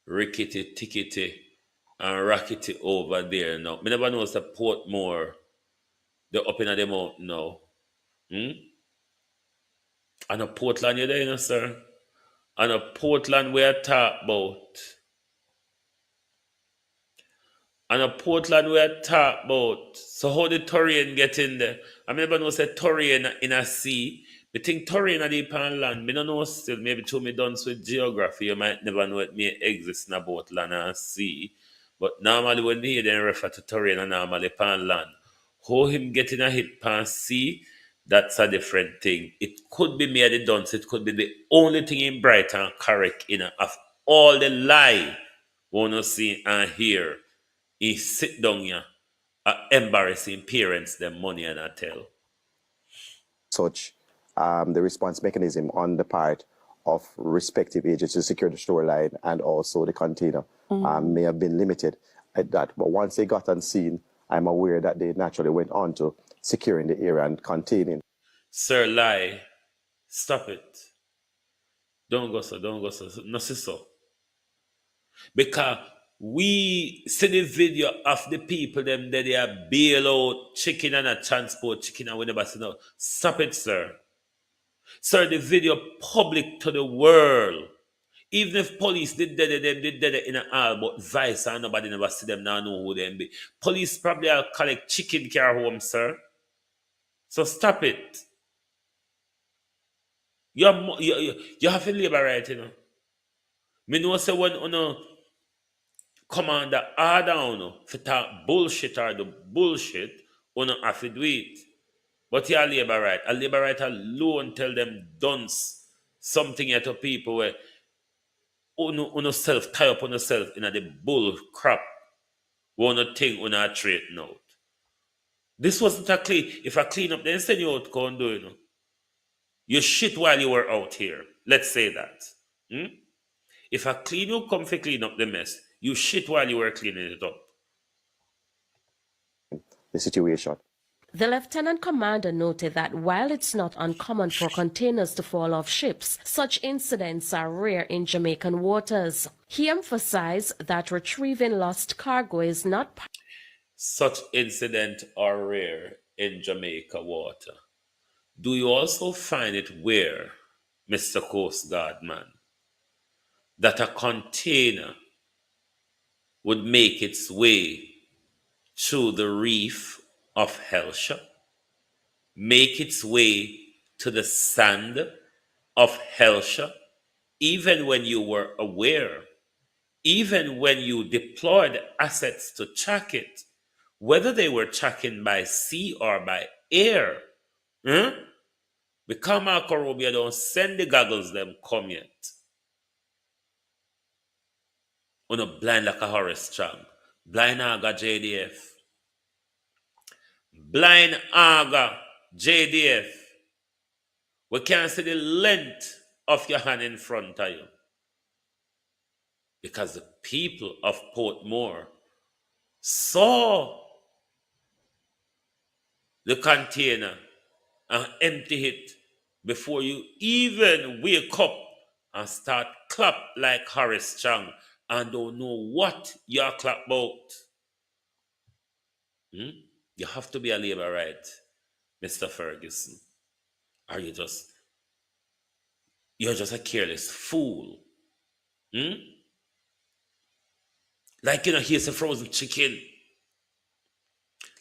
rickety, tickety, and rackety over there now. Me never know said Portmore, they're up in the mountain now. And a Portland, you there, you know, sir? And a Portland we are talk about. And a Portland we are talk about. So how did Torian get in there? I never know said Torian in a sea. Me think Torian are deep on land. Me don't know still. Maybe through me done with geography, you might never know it may exist in a boat land and sea. But normally when they then refer to Torian and normally pan land. How him getting a hit pan sea, that's a different thing. It could be me at the dunce. It could be the only thing in bright and correct in of all the lie wanna see and hear. He sit down here embarrassing parents them money and I tell. Such the response mechanism on the part of respective agencies to secure the shoreline and also the container may have been limited at that. But once they got on scene, I'm aware that they naturally went on to securing the area and containing. Sir, lie. Stop it. Don't go so, don't go so. No, so. Because we see the video of the people them that they are bail out chicken and a transport chicken and we never see no. Stop it, sir. Sir, the video public to the world. Even if police did them did it in an all but vice and nobody never see them now know who them be. Police probably will collect chicken care home, sir. So stop it. You have to labor right, you know. Me know say when commander order on for talk bullshit or the bullshit, on have to do it. But you labor right. A labor right alone tell them dunce something at to people where on self tie up on yourself in the bull crap. One thing on a trait out. This wasn't a clean. If I clean up, then send you out go and do you know. You shit while you were out here. Let's say that. If I clean you, come for clean up the mess. You shit while you were cleaning it up. The situation. The lieutenant commander noted that while it's not uncommon for containers to fall off ships, such incidents are rare in Jamaican waters. He emphasized that retrieving lost cargo is not such incidents are rare in Jamaica water. Do you also find it weird, Mr. Coast Guard man, that a container would make its way through the reef of Helsha, make its way to the sand of Helsha, even when you were aware, even when you deployed assets to track it, whether they were tracking by sea or by air? Because Marco Rubio don't send the goggles them come yet. Uno blind like a Horace Strong. Blind Aga JDF. Blind Aga JDF. We can't see the length of your hand in front of you. Because the people of Portmore saw the container and empty it before you even wake up and start clap like Horace Strong and don't know what you're clap about. You have to be a labor right, Mr. Ferguson. Are you just you're just a careless fool. Like you don't hear some frozen chicken.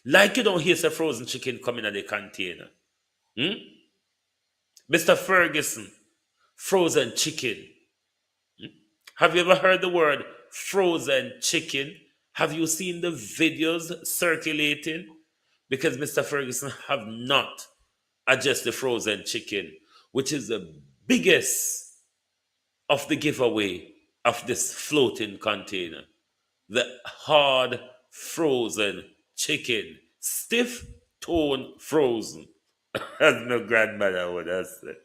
Like you don't hear some frozen chicken coming in the container. Mr. Ferguson, frozen chicken. Have you ever heard the word frozen chicken? Have you seen the videos circulating? Because Mr. Ferguson have not adjusted the frozen chicken, which is the biggest of the giveaway of this floating container. The hard frozen chicken, stiff tone frozen, as my grandmother would have said.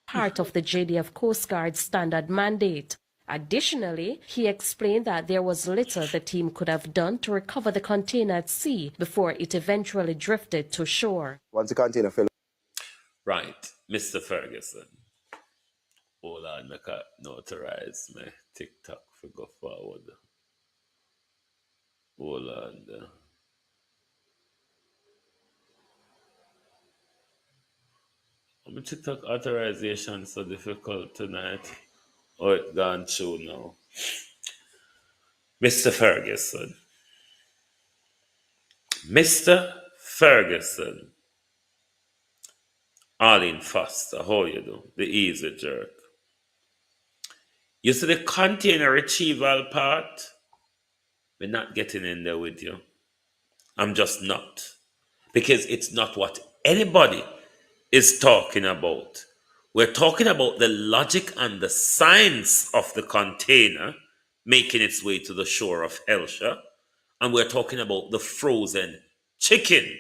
Part of the JDF Coast Guard standard mandate. Additionally, he explained that there was little the team could have done to recover the container at sea before it eventually drifted to shore. Once the container fell. Right, Mr. Ferguson. Hold on, I can notarize my TikTok for go forward. Hold on. My TikTok authorization so difficult tonight. Oh, it gone through now. Mr. Ferguson. Mr. Ferguson. Arlene Foster, how you do? The easy jerk. You see the container retrieval part? We're not getting in there with you. I'm just not. Because it's not what anybody is talking about. We're talking about the logic and the science of the container making its way to the shore of Helsha. And we're talking about the frozen chicken.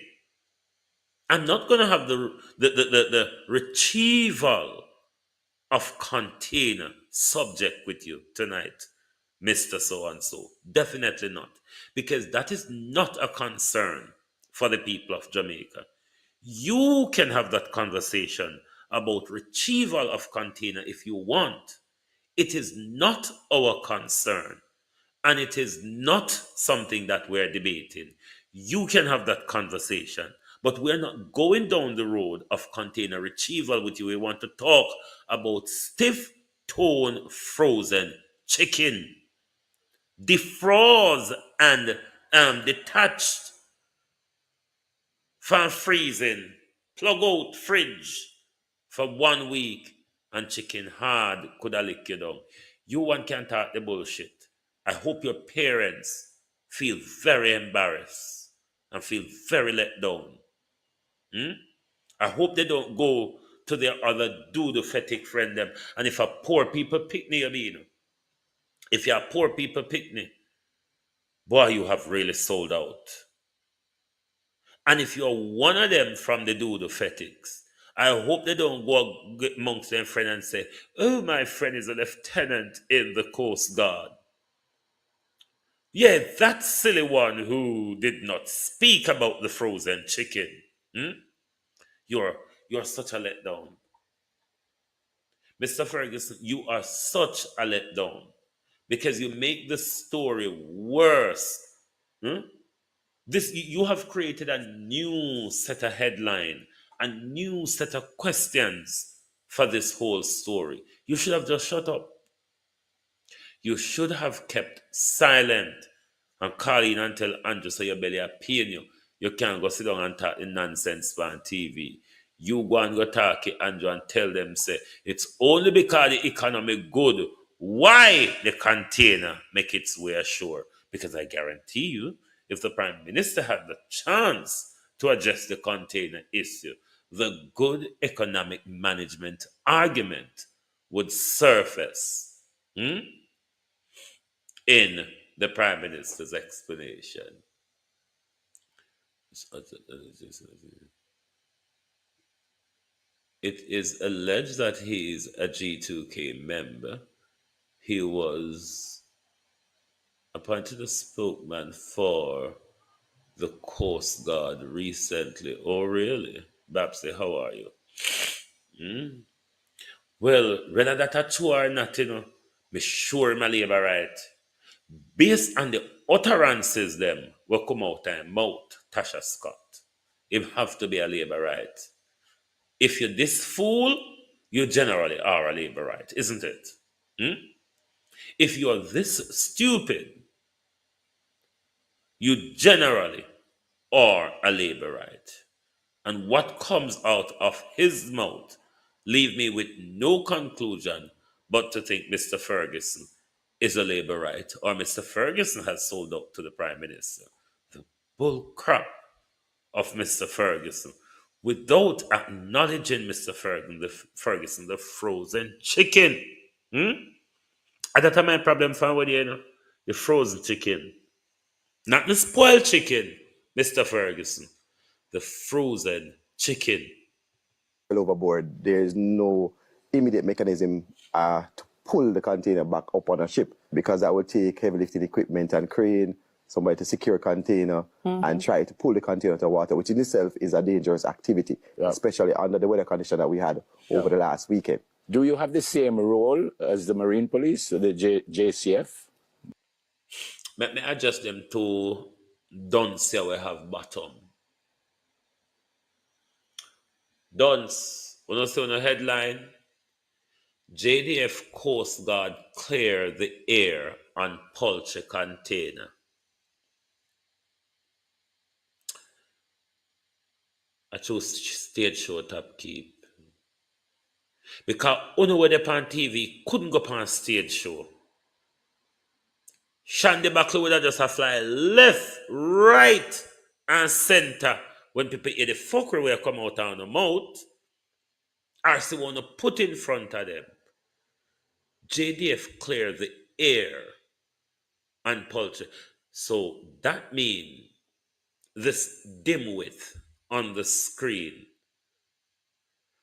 I'm not going to have the retrieval of container subject with you tonight, Mr. So-and-so. Definitely not. Because that is not a concern for the people of Jamaica. You can have that conversation about retrieval of container if you want. It is not our concern. And it is not something that we're debating. You can have that conversation. But we're not going down the road of container retrieval with you. We want to talk about stiff tone frozen chicken. Defroze and detached from freezing. Plug out fridge for 1 week and chicken hard could have lick you down. You one can't talk the bullshit. I hope your parents feel very embarrassed and feel very let down. I hope they don't go to their other doodle-fetic friend them. And if a poor people picnic, you mean, if you're a poor people picnic, boy, you have really sold out. And if you're one of them from the doodle-fetics, I hope they don't go amongst their friend and say, oh, my friend is a lieutenant in the Coast Guard. Yeah, that silly one who did not speak about the frozen chicken. You're such a letdown. Mr. Ferguson, you are such a letdown because you make the story worse. You have created a new set of headline, a new set of questions for this whole story. You should have just shut up. You should have kept silent and call in and tell Andrew so your belly a pain you. You can't go sit down and talk the nonsense on TV. You go and go talk to Andrew and tell them, say, it's only because the economy good. Why the container make its way ashore? Because I guarantee you, if the Prime Minister had the chance to address the container issue, the good economic management argument would surface in the Prime Minister's explanation. It is alleged that he is a G2K member. He was appointed a spokesman for the Coast Guard recently. Oh, really? Babsy, how are you? Well, whether that a true or not, be sure my labor right. Based on the utterances them will come out and mouth Tasha Scott. It have to be a labor right. If you're this fool, you generally are a laborite, isn't it? If you're this stupid, you generally are a laborite. And what comes out of his mouth leave me with no conclusion but to think Mr. Ferguson is a laborite, or Mr. Ferguson has sold out to the Prime Minister. The bull crap of Mr. Ferguson, without acknowledging Mr. Ferguson, the frozen chicken. At that time, my problem found with you know, the frozen chicken, not the spoiled chicken, Mr. Ferguson, the frozen chicken. Overboard, there is no immediate mechanism to pull the container back up on a ship, because that would take heavy lifting equipment and crane, somebody to secure a container and try to pull the container to water, which in itself is a dangerous activity, especially under the weather condition that we had over the last weekend. Do you have the same role as the Marine Police, the JCF? Let me adjust them to dunce we have bottom. Dunce, when I see on the headline, JDF Coastguard clear the air on poultry container. I chose stage show top keep. Because only when they're on TV couldn't go on stage show. Shandy Buckley would have just have fly left, right, and center when people hear the fuckery will come out on the mouth, or they want to put in front of them. JDF clear the air and poultry. So that means this dimwit on the screen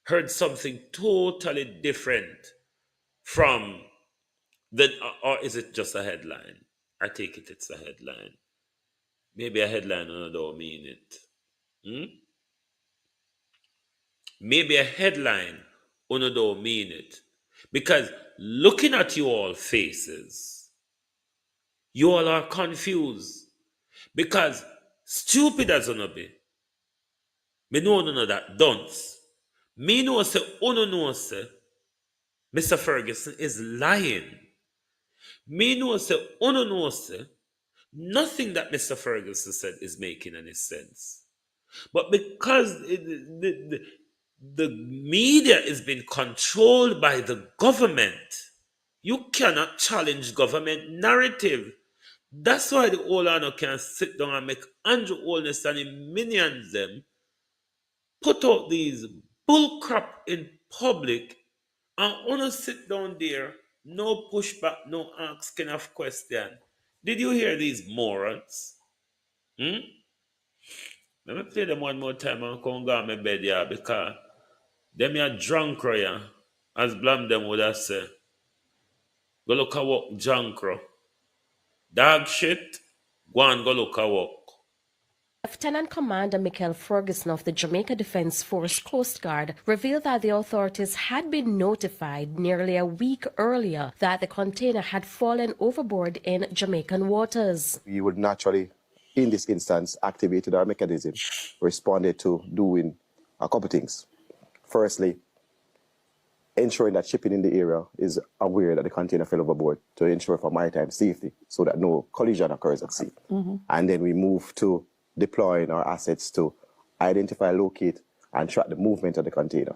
heard something totally different from the, or is it just a headline? I take it's a headline. Maybe a headline don't mean it. Maybe a headline don't mean it. Because looking at you all faces, you all are confused. Because stupid as be, me know that dunce. Me know say know say Mr. Ferguson is lying. Me know say know say nothing that Mr. Ferguson said is making any sense. But because the media is being controlled by the government, you cannot challenge government narrative. That's why the old Ano can sit down and make Andrew Holness and his minions them put out these bullcrap in public and wanna sit down there, no pushback, no asking of question. Did you hear these morons? Let me play them one more time and come go on my bed here, because them are drunk, yeah, as Blam them would have said. Go look at what junk, dog shit, go and go look at what. Lieutenant Commander Michael Ferguson of the Jamaica Defence Force Coastguard revealed that the authorities had been notified nearly a week earlier that the container had fallen overboard in Jamaican waters. We would naturally, in this instance, activated our mechanism, responded to doing a couple things. Firstly, ensuring that shipping in the area is aware that the container fell overboard to ensure for maritime safety so that no collision occurs at sea. And then we move to deploying our assets to identify, locate, and track the movement of the container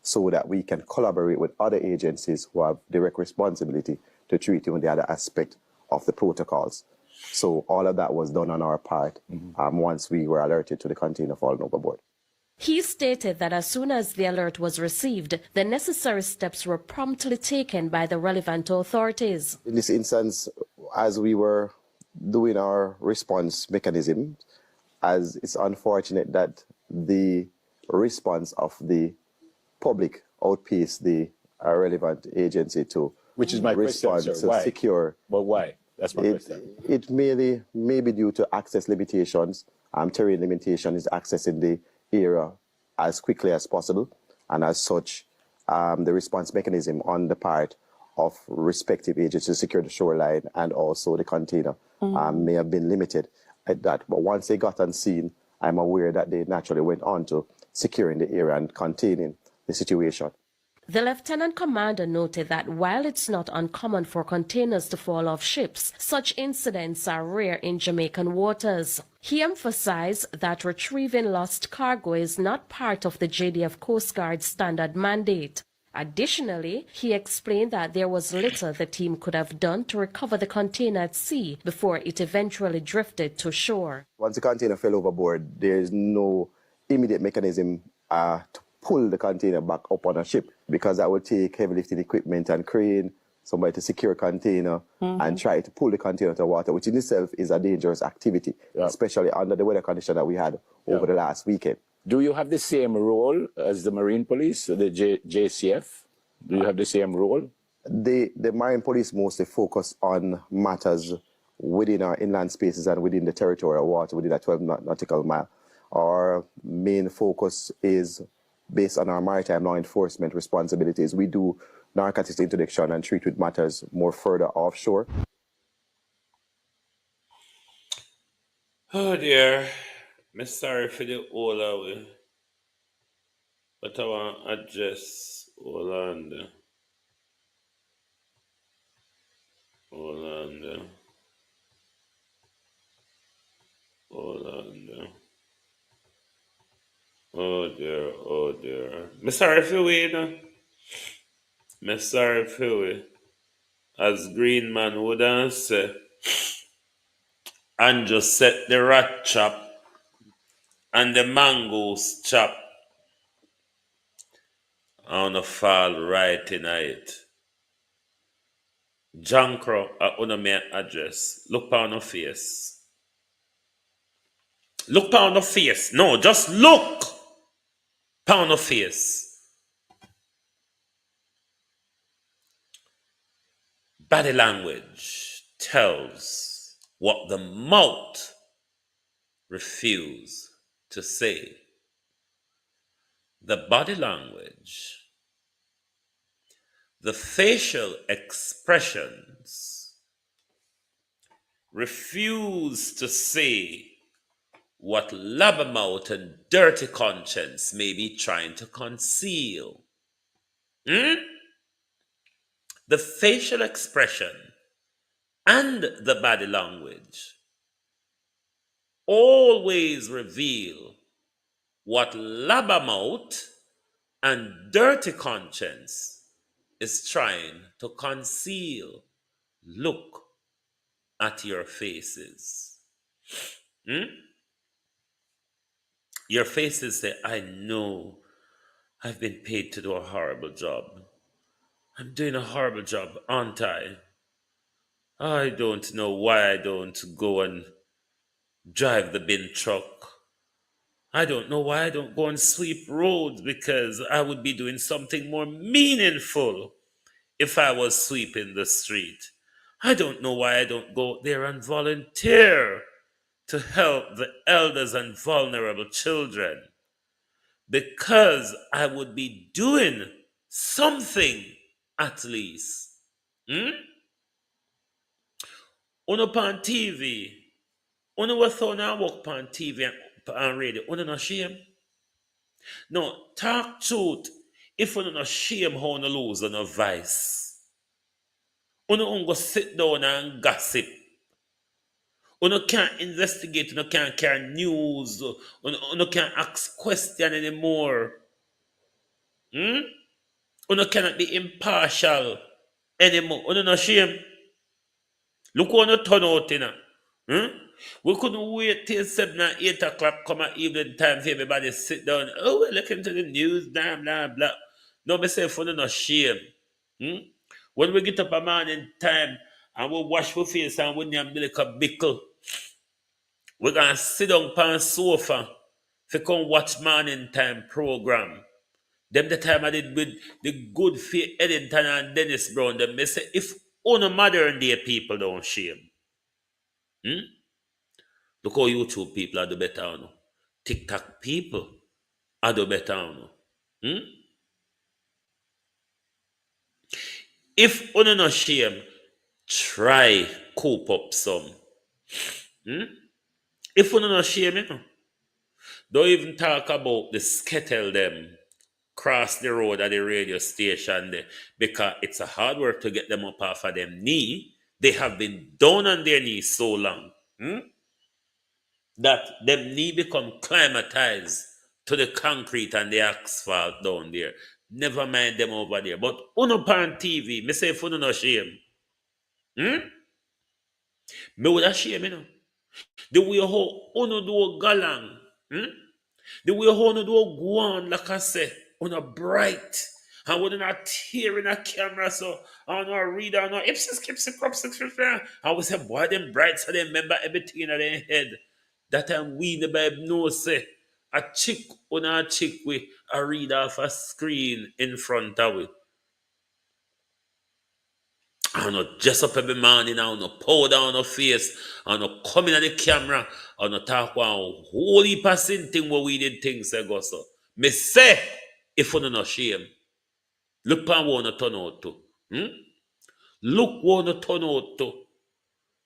so that we can collaborate with other agencies who have direct responsibility to treat with the other aspect of the protocols. So all of that was done on our part once we were alerted to the container falling overboard. He stated that as soon as the alert was received, the necessary steps were promptly taken by the relevant authorities. In this instance, as we were doing our response mechanism, as it's unfortunate that the response of the public outpaced the relevant agency to Which is my respond question, sir. to Why? secure. But why? That's my question. It may be due to access limitations. Terrain limitation is accessing the area as quickly as possible, and as such, the response mechanism on the part of respective agencies to secure the shoreline and also the container may have been limited at that. But once they got on scene, I'm aware that they naturally went on to securing the area and containing the situation. The lieutenant commander noted that while it's not uncommon for containers to fall off ships, such incidents are rare in Jamaican waters. He emphasized that retrieving lost cargo is not part of the JDF Coast Guard standard mandate. Additionally, he explained that there was little the team could have done to recover the container at sea before it eventually drifted to shore. Once the container fell overboard, there is no immediate mechanism to pull the container back up on a ship, because that would take heavy lifting equipment and crane, somebody to secure a container and try to pull the container to water, which in itself is a dangerous activity, especially under the weather condition that we had over the last weekend. Do you have the same role as the Marine Police, the JCF? Do you have the same role? The Marine Police mostly focus on matters within our inland spaces and within the territorial water, within a 12 nautical mile. Our main focus is based on our maritime law enforcement responsibilities. We do narcotics interdiction and treat with matters more further offshore. Oh dear. I'm sorry for the all away. But I want to address all on there. All on there. All on there. Oh dear, oh dear. I'm sorry for we, you know. I'm sorry for we. As Green Man would say, and just set the rat trap and the mangoes chop. I wanna fall right in it. Jankro, I wanna make address. Look on her face. Look on her face. No, just look on her face. Body language tells what the mouth refuses to say. The body language, the facial expressions refuse to say what blabbermouth and dirty conscience may be trying to conceal. The facial expression and the body language always reveal what blabbermouth and dirty conscience is trying to conceal. Look at your faces. Your faces say, I know I've been paid to do a horrible job. I'm doing a horrible job, aren't I? I don't know why I don't go and drive the bin truck. I don't know why I don't go and sweep roads, because I would be doing something more meaningful if I was sweeping the street. I don't know why I don't go there and volunteer to help the elders and vulnerable children, because I would be doing something at least. Uno pan TV, uno was on and walk pan TV and radio, uno no shame. No, talk truth. If uno no shame how uno lose uno vice. Uno go sit down and gossip. Uno can't investigate, uno can't carry news, uno can't ask questions anymore. Uno cannot be impartial anymore. Uno no shame. Look how uno turn out, you know. We couldn't wait till 7 or 8 o'clock come at evening time for everybody to sit down. Oh, we're looking to the news, blah, blah, blah. No, me say, for no shame. When we get up a morning time and we wash our face and we name like a bickle, we're going to sit down on the sofa to come watch morning time program. Them the time I did with the good faith Eddington and Dennis Brown, them they say, if only modern day people don't shame. Look how YouTube people are do better now. TikTok people are do better now. If you no shame, try cope up some. If you no shame, don't even talk about the skettle them, cross the road at the radio station there because it's a hard work to get them up off of them knee. They have been down on their knees so long that them knee become climatized to the concrete and the asphalt down there. Never mind them over there. But uno on TV, me say for no shame. Me would a shame, you know. The way how uno do galang. The way how uno do go on, like I say, uno bright. And we're not tearing a camera, so I don't know, read on, ipsis, kipsis, cropsis, and we say, boy, them bright, so they remember everything in their head. That time we the Bible know say a chick on a chick we a read off a screen in front of it. I don't dress up every morning, I don't powder on her face, I don't come in at the camera, I don't talk one whole heap of thing where we did things ago. So me say if you no shame, look at what you turn out to. Look what you turn out to.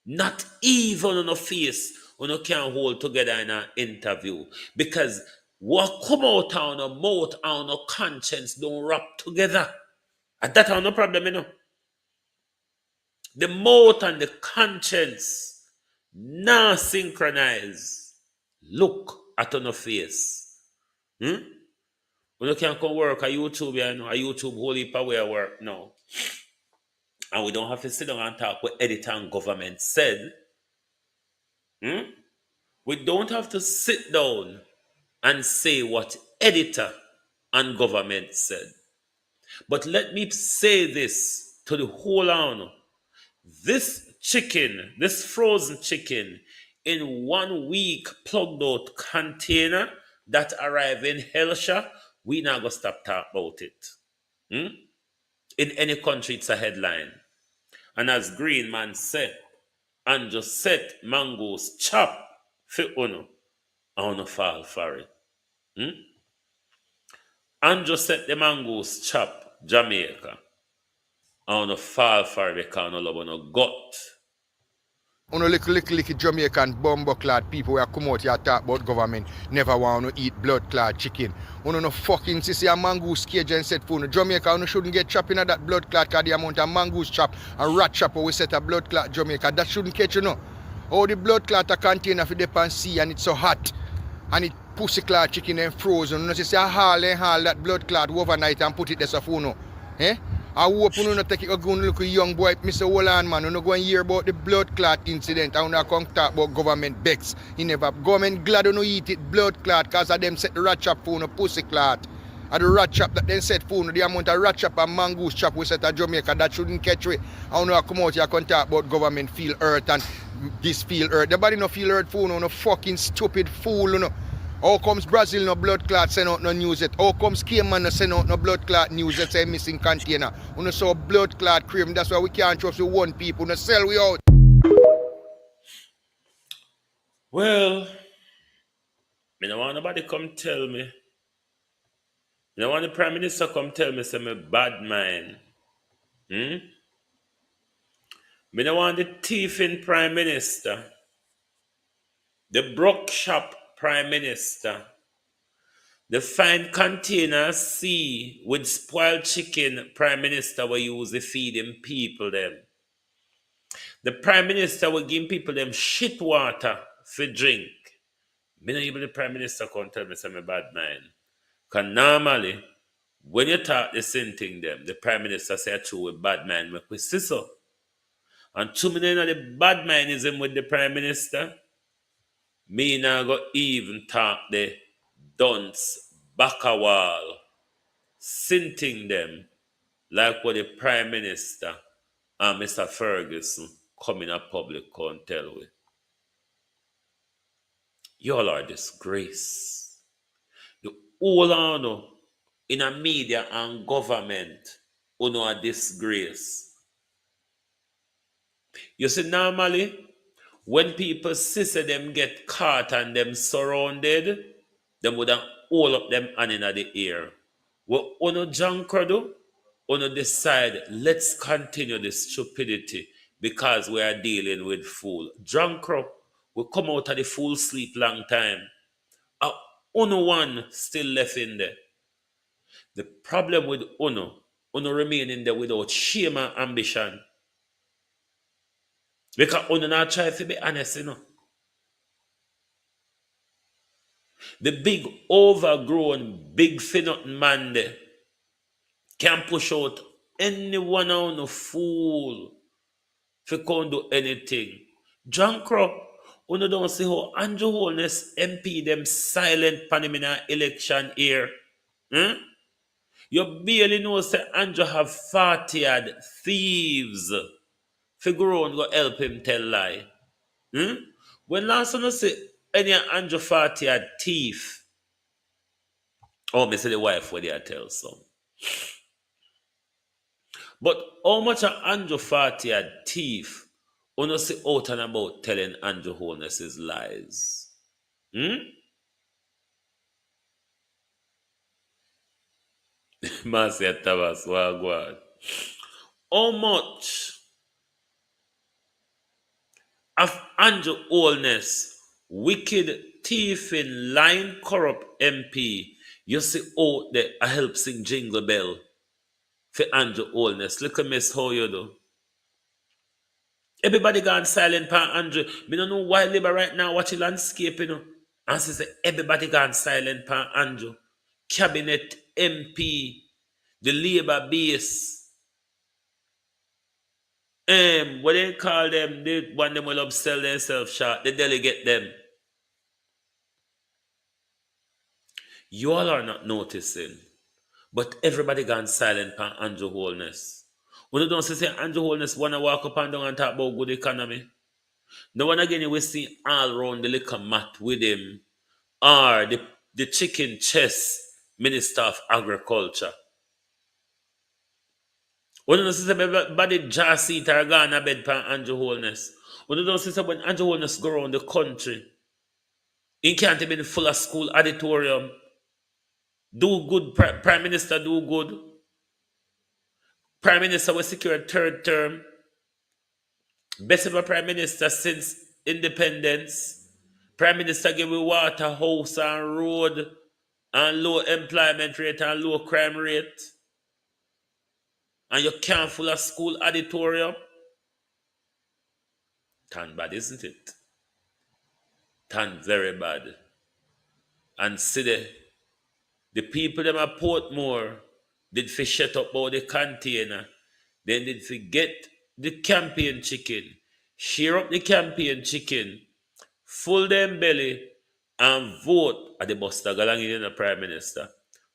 Not even on a face when you can't hold together in an interview. Because what come out on a mouth and a conscience don't wrap together. And that's no problem, you know. The mouth and the conscience now synchronize. Look at on a face. When you can't come work at YouTube, you know, a YouTube whole heap of way of work now. And we don't have to sit down and talk what editor and government said. We don't have to sit down and say what editor and government said. But let me say this to the whole honor. This chicken, this frozen chicken, in 1 week plugged out container that arrived in Helsha, we not gonna stop talking about it. In any country, it's a headline. And as Green Man said, and just set mangoes chop for uno, I wanna fall for it. And just set the mangoes chop Jamaica, I wanna fall for it because I love no gut. On a little Jamaican bumbo-clad people who come out here talk about government never want to eat blood-clad chicken. On no fucking see a mongoose cage and set for Jamaica, you shouldn't get chopping at that blood-clad because the amount of mongoose chop and rat chop we set a blood-clad Jamaica. That shouldn't catch you know. All the blood-clad a container for the pan sea and it's so hot. And it pussy-clad chicken and frozen. You say haul that blood-clad overnight and put it there so for no. I hope you don't take it go and look at young boy, Mr. Holland, man. You don't go and hear about the blood clot incident. I don't come talk about government becks. He never government glad you don't eat it blood clot because of them set the rat chop for no pussy clot. And the rat chop that then set for no the amount of rat chop and mongoose chop we set at Jamaica that shouldn't catch it. I don't know come out here and talk about government feel hurt and this feel hurt. Nobody no feel hurt for no fucking stupid fool, you know. How comes Brazil no blood clot send out no news yet? How comes Cayman no send out no blood clot news yet say missing container? We no saw blood clot cream. That's why we can't trust with one people. No sell we out. Well, I don't want nobody come tell me. I don't want the Prime Minister come tell me say me bad mind. I don't want the thieving Prime Minister. The broke shop Prime Minister. The fine container sea with spoiled chicken Prime Minister will use to feed them people them. The Prime Minister will give people them shit water for drink. Me not even the Prime Minister come tell me say me bad mind. Because normally, when you talk the same thing them, the Prime Minister say true with bad mind make we see so. And two minutes the bad mindism with the Prime Minister, me now go even talk the dunce back a wall, sinting them like what the Prime Minister and Mr. Ferguson come in a public and tell we. Y'all are disgrace. The whole honor in a media and government who know a disgrace. You see, normally, when people see them get caught and them surrounded, them would hold up them hand in the air. What uno junker do? Uno decide, let's continue this stupidity because we are dealing with fool. Junker will come out of the fool sleep long time. Uno one still left in there. The problem with Uno remaining there without shame and ambition. Because Uno not try to be honest, The big overgrown, big for nothing man there can push out anyone on a fool if you can't do anything. John Crow, Uno don't see how Andrew Holness MP them silent pan him in an election here. Hmm? You barely know say Andrew have 40 odd thieves. Figure on go help him tell lie. Hmm? When last time I say any Andrew 40 odd thief. Oh, me say the wife where they tell some. But how much of Andrew 40 odd thief when you see out and about telling Andrew Holness's lies? Hmm? Marcia Tabas, wagwan. How much of Andrew Holness, wicked, thieving, lying, corrupt MP, you see out there I help sing Jingle Bell for Andrew Holness? Look at Miss how you do. Everybody gone silent pan Andrew. Me don't know why Labour right now watching landscape, And she say everybody gone silent pan Andrew. Cabinet MP, the Labour base. What they call them, the one them will upsell themselves short, the delegate them. You all are not noticing, but everybody gone silent pan Andrew Holness. When you don't say Andrew Holness wanna walk up and down and talk about good economy. No one again we see all around the liquor mat with him or the chicken chest minister of agriculture. When you see everybody just seat or gone a bed pan Andrew Holness. When you don't see when Andrew Holness go around the country, he can't even full of school auditorium. Do good, Prime Minister do good. Prime Minister will secure a third term. Best ever Prime Minister since independence. Prime Minister give you water, house and road and low employment rate and low crime rate. And you can't full of school auditorium. Tan bad, isn't it? Tan very bad. And see the people them at Portmore did fi shut up about the container. Then did forget the campaign chicken. Share up the campaign chicken. Full them belly and vote at the Buster Galangi in the Prime Minister.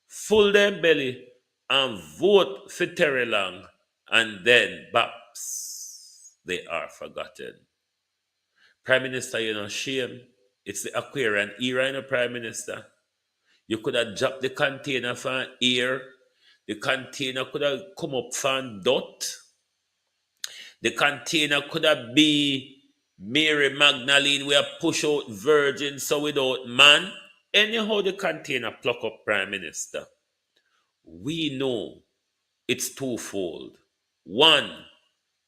Full them belly and vote for Terry Long. And then baps, they are forgotten. Prime Minister, shame. It's the Aquarian era, Prime Minister. You could have dropped the container from here. The container could have come up from dot. The container could have been Mary Magdalene where push out virgin so without man. Anyhow the container pluck up Prime Minister. We know it's twofold. One,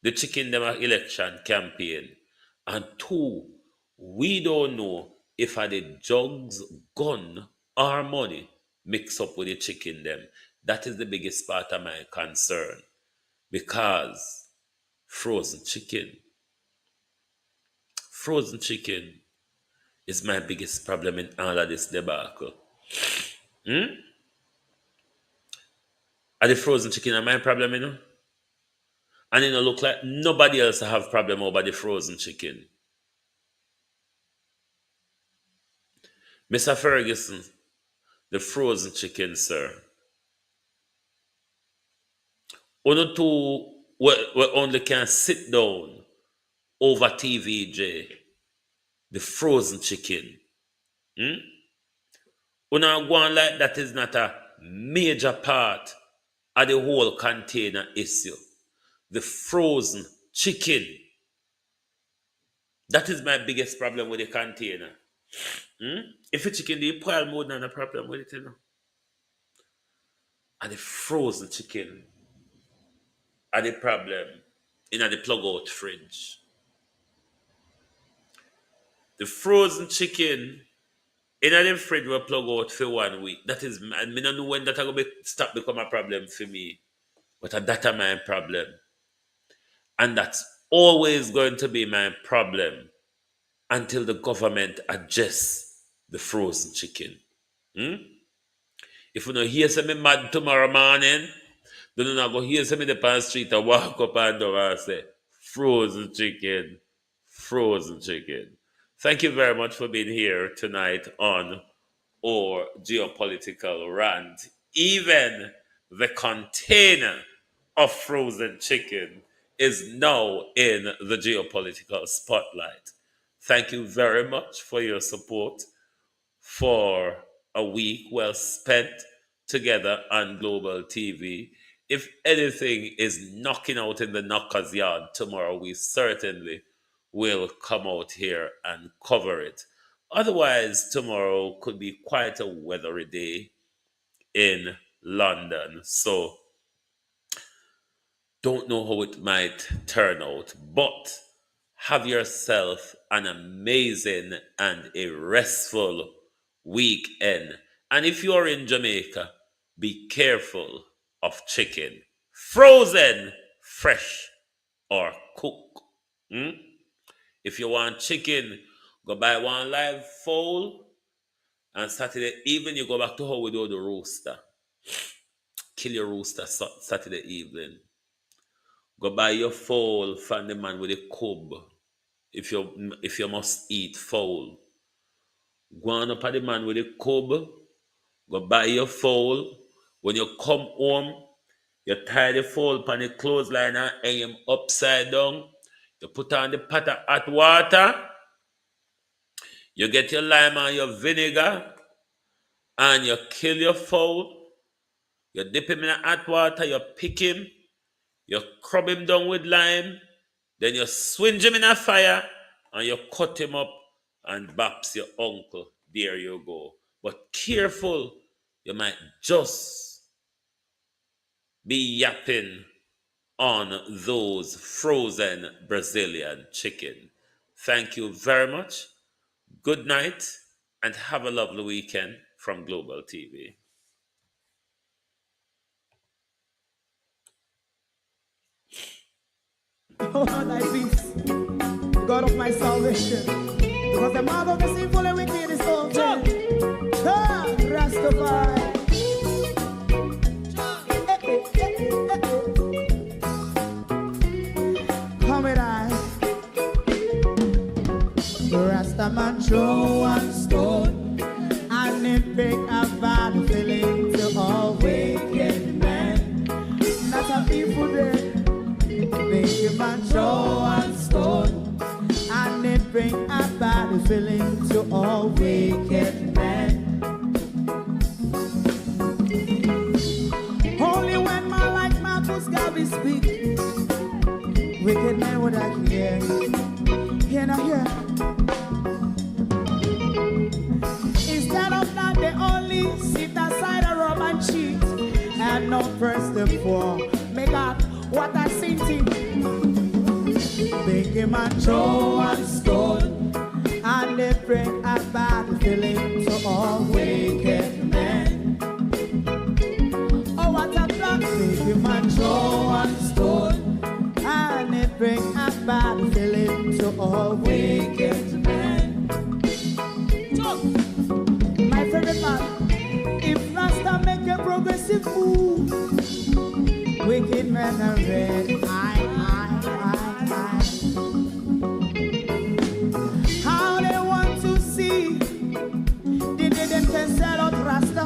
the chicken them election campaign. And two, we don't know if are the drugs, gun, or money mix up with the chicken them. That is the biggest part of my concern. Because frozen chicken is my biggest problem in all of this debacle. And the frozen chicken are my problem, And it look like nobody else have problem over the frozen chicken. Mr. Ferguson, the frozen chicken, sir. One two we only can sit down over TVJ. The frozen chicken. When I go on like that is not a major part of the whole container issue. The frozen chicken. That is my biggest problem with the container. If the chicken they boil more than a problem with it, And the frozen chicken are the problem in the plug out fridge. The frozen chicken in the fridge will plug out for 1 week. That is, and me don't know when that will stop become a problem for me. But that's my problem. And that's always going to be my problem until the government adjusts the frozen chicken. If you don't hear something mad tomorrow morning, then you not go hear something in the street and walk up and down and say, frozen chicken, frozen chicken. Thank you very much for being here tonight on our geopolitical rant. Even the container of frozen chicken is now in the geopolitical spotlight. Thank you very much for your support for a week well spent together on Global TV. If anything is knocking out in the knocker's yard tomorrow, we certainly will come out here and cover it. Otherwise, tomorrow could be quite a weathery day in London. So, don't know how it might turn out, but have yourself an amazing and a restful weekend. And if you're in Jamaica, be careful of chicken, frozen, fresh, or cooked. If you want chicken, go buy one live fowl, and Saturday evening you go back to how we do the rooster. Kill your rooster Saturday evening. Go buy your fowl from the man with a cub. If you must eat fowl. Go on up at the man with a cub. Go buy your fowl. When you come home, you tie the fowl upon the clothesline and hang him upside down. You put on the pot of hot water. You get your lime and your vinegar. And you kill your fowl. You dip him in the hot water. You pick him. You crab him down with lime. Then you swinge him in a fire. And you cut him up. And baps your uncle. There you go. But careful. You might just be yapping on those frozen Brazilian chicken. Thank you very much. Good night. And have a lovely weekend from Global TV. Oh, thy peace, God of my salvation, because the mouth of the sinful and wicked is open. Rastafari. Come with I. Rastaman throw one stone, and it bring a bad feeling to all wicked men. Not a people there. Make a man throw one stone, and it bring a bad feeling to all wicked men. Only when man like Marcus Garvey speak, wicked men would I hear. Hear now hear. Instead of that, they only sit aside and rob and cheat, and not press them for. Make up what I seen to. Make him a throw one stone, and they bring a bad feeling to all wicked men. Oh, what a plan! Make him a throw one stone, and they bring a bad feeling to all wicked men. So, my favorite man, if Rasta make a progressive move, wicked men are red. How they want to see the day them can sell out Rasta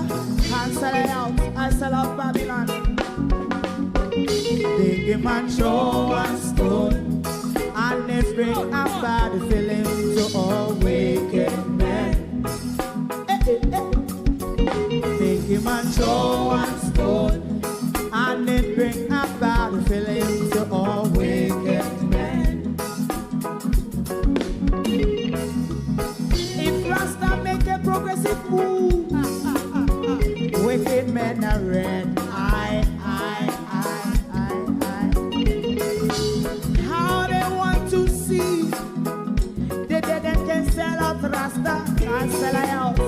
and sell it out and sell out Babylon. They give man show one stone, and they bring a bad feeling to all wicked men. They give man show one stone, and they bring a bad feeling to all wicked men. If Rasta make a progressive move, wicked men are red. How they want to see the dead can sell out Rasta and sell it out.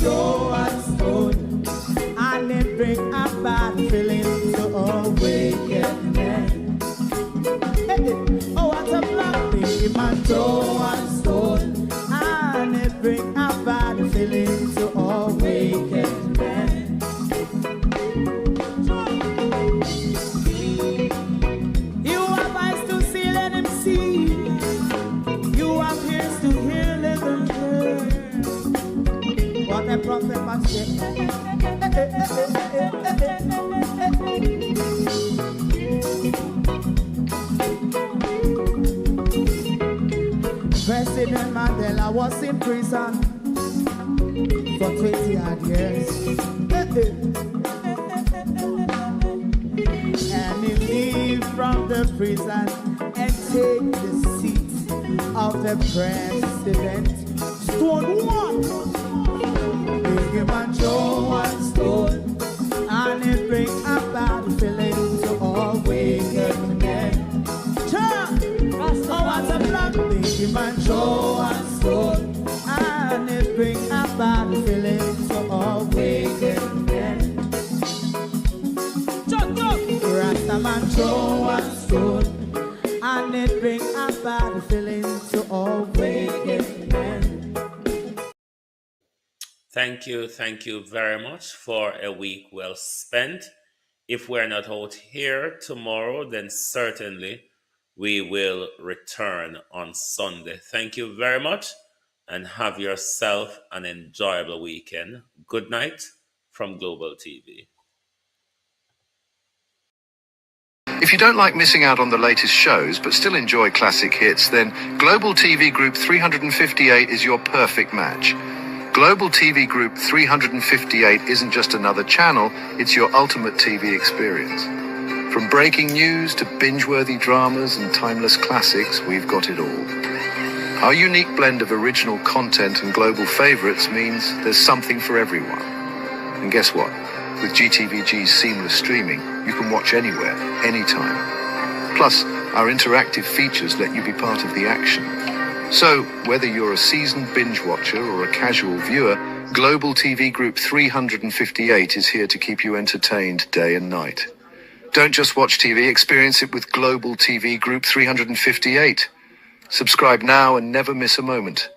throw a stone, and it bring a bad feeling to all wicked men. Oh, what a black thing, man, throw a stone, and it bring a bad feeling to all wicked men. You have eyes to see, let him see. You have ears to hear, let them hear. What a prophet must say. President Mandela was in prison for 20 odd years. And he leave from the prison and take the seat of the president. Stone one, big him and throw one stone, and it bring a bad feeling to all wicked men. Oh, what a black big him and throw one stone, and it bring a bad feeling to all wicked men. Rasta man throw one stone, and it bring a bad feeling to all wicked men. Thank you very much for a week well spent. If we're not out here tomorrow, then certainly we will return on Sunday. Thank you very much, and have yourself an enjoyable weekend. Good night from Global TV. If you don't like missing out on the latest shows but still enjoy classic hits, then Global TV Group 358 is your perfect match. Global TV Group 358 isn't just another channel, it's your ultimate TV experience. From breaking news to binge-worthy dramas and timeless classics, we've got it all. Our unique blend of original content and global favorites means there's something for everyone. And guess what? With GTVG's seamless streaming, you can watch anywhere, anytime. Plus, our interactive features let you be part of the action. So, whether you're a seasoned binge watcher or a casual viewer, Global TV Group 358 is here to keep you entertained day and night. Don't just watch TV, experience it with Global TV Group 358. Subscribe now and never miss a moment.